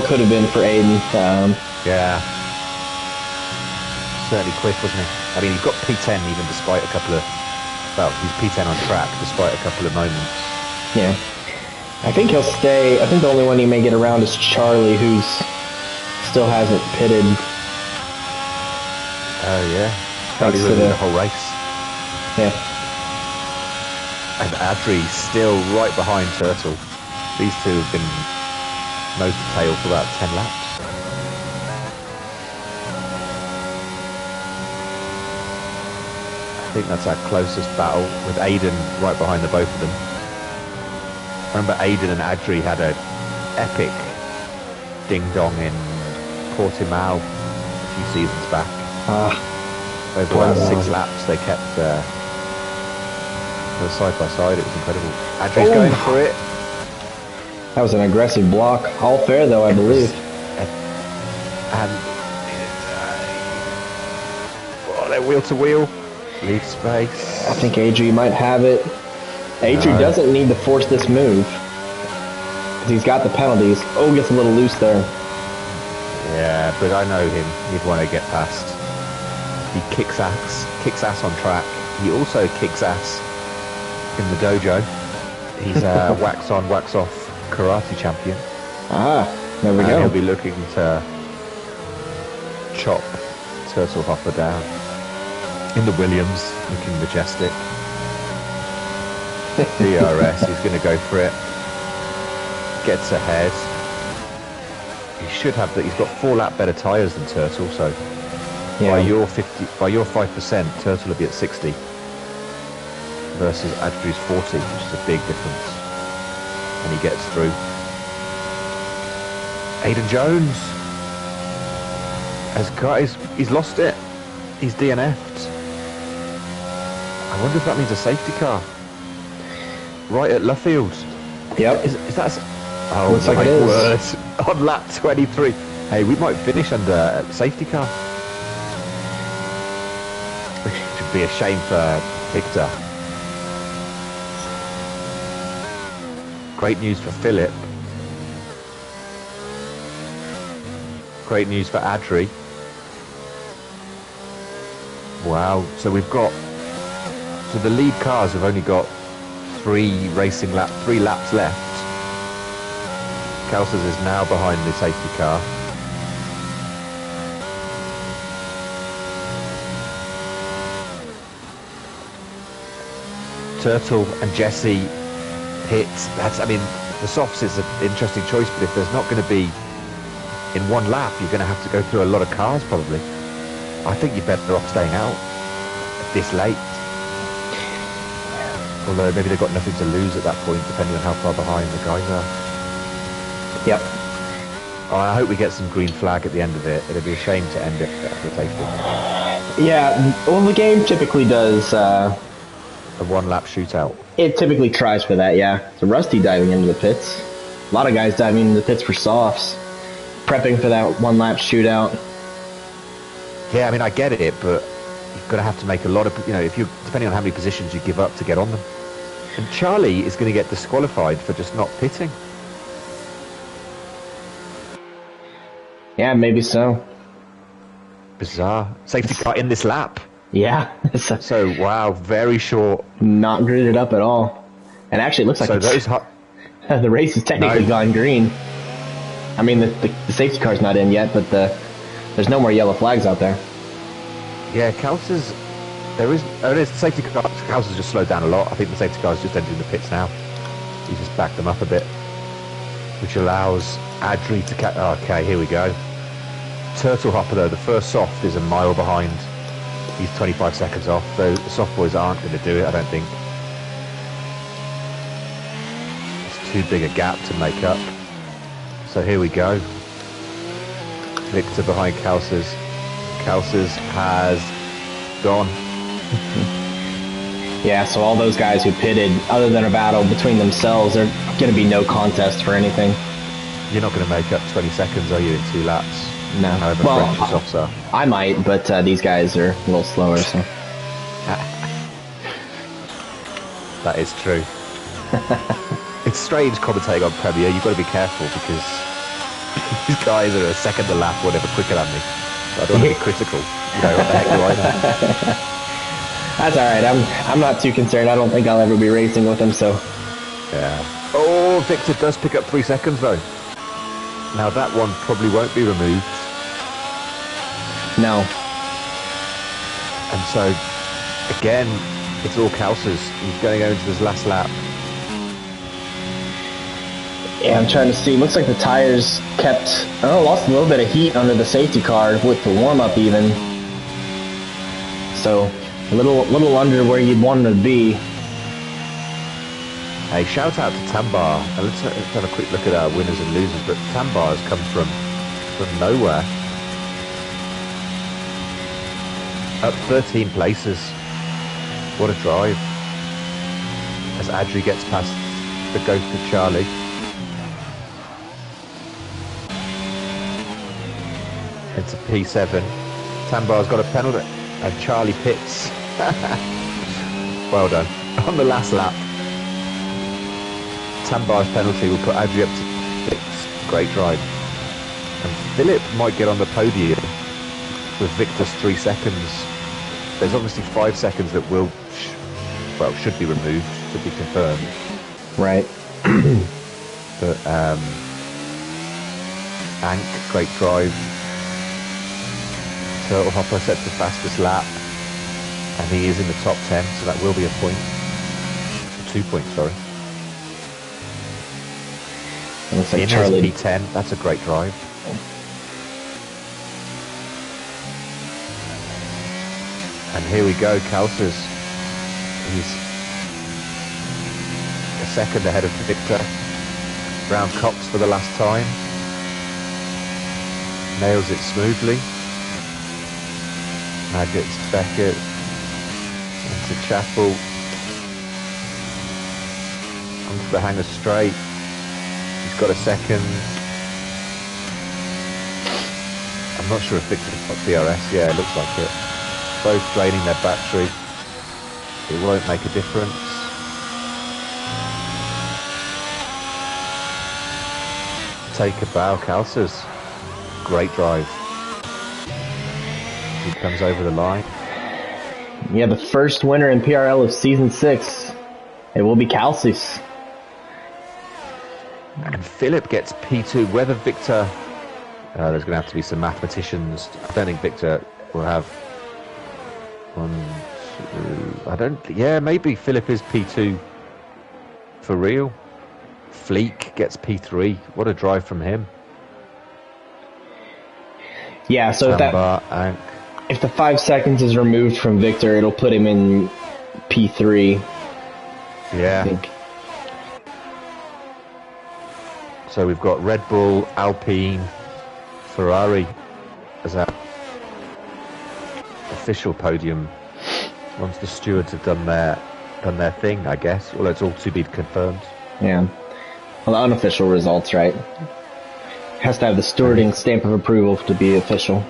Aiden. Yeah. Certainly quick, wasn't he? I mean, he got P10 even despite a couple of... Well, he's P10 on track despite a couple of moments. Yeah. I think he'll stay... I think the only one he may get around is Charlie, who's still hasn't pitted. Oh, yeah. Charlie's been the whole race. Yeah. And Adri still right behind Turtle. These two have been nose to tail for about 10 laps. I think that's our closest battle, with Aiden right behind the both of them. I remember Aiden and Adri had an epic ding-dong in Portimao a few seasons back. Over about 6 laps they kept they were side by side. It was incredible. Adri's going for it. That was an aggressive block. All fair though, I believe. And they're wheel to wheel. Leave space. I think Adri might have it. Adri doesn't need to force this move because he's got the penalties. Oh, gets a little loose there. Yeah, but I know him. He'd want to get past. He kicks ass on track. He also kicks ass in the dojo. He's a wax on, wax off karate champion. There we go. He'll be looking to chop Turtle Hopper down in the Williams, looking majestic. DRS, he's going to go for it. Gets ahead. He should have that. He's got 4 lap better tyres than Turtle, so by your 5%, Turtle will be at 60 versus Adri's 40, which is a big difference. And he gets through. Aiden Jones he's lost it. He's DNF'd. I wonder if that means a safety car. Right at Luffield. Yep. Is that? Oh looks my like it is. word! On lap 23. Hey, we might finish under safety car. Which would be a shame for Victor. Great news for Philip. Great news for Adri. Wow. So we've got. So the lead cars have only got 3 laps left. Kelsers is now behind the safety car. Turtle and Jesse hit. I mean, the softs is an interesting choice, but if there's not going to be in 1 lap, you're going to have to go through a lot of cars probably. I think you're better off staying out this late. Although maybe they've got nothing to lose at that point, depending on how far behind the guys are. Yep. Oh, I hope we get some green flag at the end of it. It'd be a shame to end it after safety. Yeah, well, the game typically does... a 1-lap shootout. It typically tries for that, yeah. So Rusty diving into the pits. A lot of guys diving into the pits for softs. Prepping for that 1-lap shootout. Yeah, I mean, I get it, but you've got to have to make a lot of... if you depending on how many positions you give up to get on them. And Charlie is going to get disqualified for just not pitting. Yeah, maybe so. Bizarre. Safety car in this lap. Yeah. So, wow, very short. Not gridded up at all. And actually, it looks like So those the race has technically gone green. I mean, the safety car's not in yet, but there's no more yellow flags out there. Yeah, Kelsey's... There is... Oh, there's the safety car. Kelsey's just slowed down a lot. I think the safety car's just entering the pits now. He's just backed them up a bit. Which allows Adri to catch... Oh, okay, here we go. Turtle Hopper, though, the first soft is a mile behind. He's 25 seconds off, so the soft boys aren't going to do it, I don't think. It's too big a gap to make up. So here we go. Victor behind Kalsas. Kalsas has gone. Yeah, so all those guys who pitted, other than a battle between themselves, are going to be no contest for anything. You're not going to make up 20 seconds, are you, in 2 laps? No. However Well, French softs are. I might, but these guys are a little slower, so... That is true. It's strange commentating on Premier. You've got to be careful because these guys are a second a lap, whatever, quicker than me. So I don't want to be critical. You know, what the heck do I know? That's alright, I'm not too concerned. I don't think I'll ever be racing with him, so... Yeah. Oh, Victor does pick up 3 seconds, though. Now that one probably won't be removed. No. And so, again, it's all Kalsas. He's going into his last lap. Yeah, I'm trying to see. Looks like the tires kept... lost a little bit of heat under the safety car with the warm-up even. So, a little under where you'd want them to be. Hey, shout out to Tambar. Now let's have a quick look at our winners and losers. But Tambar has come from nowhere. Up 13 places. What a drive. As Adri gets past the ghost of Charlie. Into P7. Tambar's got a penalty. And Charlie pits. Well done. On the last lap. Tambar's penalty will put Adri up to 6. Great drive. And Philip might get on the podium with Victor's 3 seconds. There's obviously 5 seconds that should be removed, to be confirmed. Right. But Ank, great drive. Turtle Hopper sets the fastest lap, and he is in the top 10, so that will be a point. 2 points, sorry. It looks like Inez Charlie... P10, that's a great drive. And here we go, Kalsas. He's a second ahead of Victor. Round Cox for the last time. Nails it smoothly. Maggots, Beckett, into Chapel. Onto the hanger straight. He's got a second. I'm not sure if Victor's got DRS. Yeah, it looks like it. Both draining their battery. It won't make a difference. Take a bow, Kalsas. Great drive. He comes over the line. Yeah, the first winner in PRL of Season 6. It will be Kalsas. And Philip gets P2. Whether Victor... there's going to have to be some mathematicians. I don't think Victor will have... 1, 2... I don't... Yeah, maybe Philip is P2 for real. Fleek gets P3. What a drive from him. Yeah, so if the 5 seconds is removed from Victor, it'll put him in P3. Yeah. I think. So we've got Red Bull, Alpine, Ferrari as our official podium. Once the stewards have done their thing, I guess. Well, it's all to be confirmed. Yeah. Well, the unofficial results, right? Has to have the stewarding stamp of approval to be official.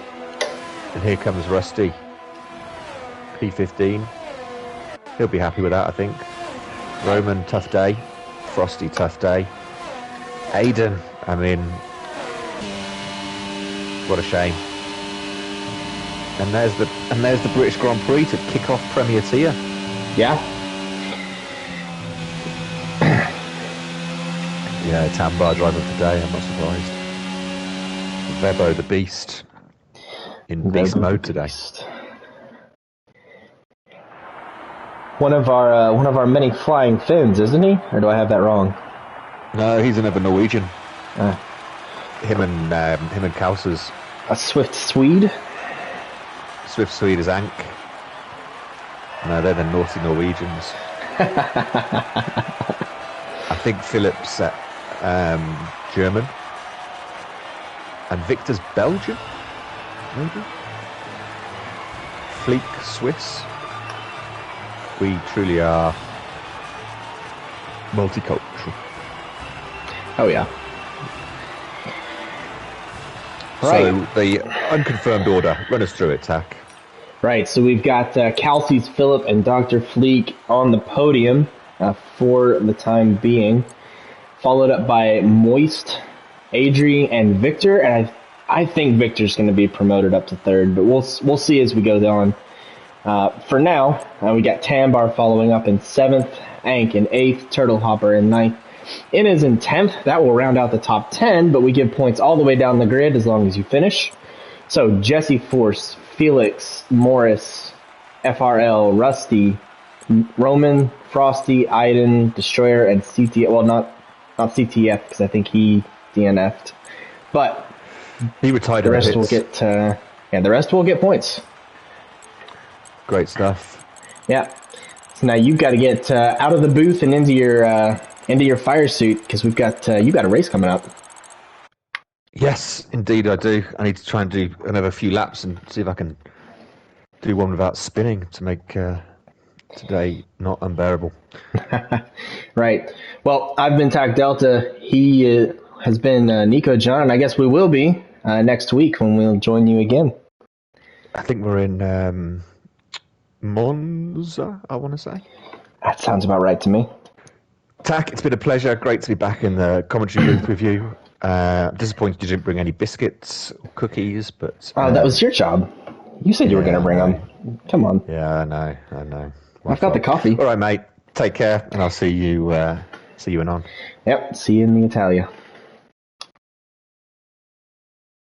And here comes Rusty. P15. He'll be happy with that, I think. Roman, tough day. Frosty, tough day. Aiden, I mean, what a shame. And there's the British Grand Prix to kick off Premier Tier. Yeah. Yeah, Tambar driver of the day, I'm not surprised. Vebo the Beast in beast mode today. One of our many flying Finns, isn't he? Or do I have that wrong? No, he's another Norwegian. Him and Kausers. A Swift Swede? Swift Swede is Ank. No, they're the naughty Norwegians. I think Philip's German. And Victor's Belgian? Maybe? Fleek Swiss. We truly are multicultural. Oh, yeah. Right. So, the unconfirmed order. Run us through it, Tack. Right, so we've got Kelsey's Philip and Dr. Fleek on the podium for the time being, followed up by Moist, Adri, and Victor, and I think Victor's going to be promoted up to third, but we'll see as we go on. For now, we got Tambar following up in 7th, Ank in 8th, Turtle Hopper in 9th. In is in 10th. That will round out the top 10, but we give points all the way down the grid as long as you finish. So Jesse Force, Felix, Morris, FRL, Rusty, Roman, Frosty, Aiden, Destroyer, and CTF. Well, not CTF because I think he DNF'd, but he retired. The rest will get the rest will get points. Great stuff. Yeah. So now you've got to get out of the booth and into your fire suit because we've got you got a race coming up. Yes, indeed I do. I need to try and do another few laps and see if I can do one without spinning to make today not unbearable. Right. Well, I've been Tac Delta. He has been Nico John, and I guess we will be next week when we'll join you again. I think we're in Monza, I want to say. That sounds about right to me. Tac, it's been a pleasure. Great to be back in the commentary booth with you. Disappointed you didn't bring any biscuits or cookies, but... that was your job. You said you were going to bring them. Come on. Yeah, I know. I've got the coffee. All right, mate. Take care, and I'll see you in on. Yep, see you in the Italia.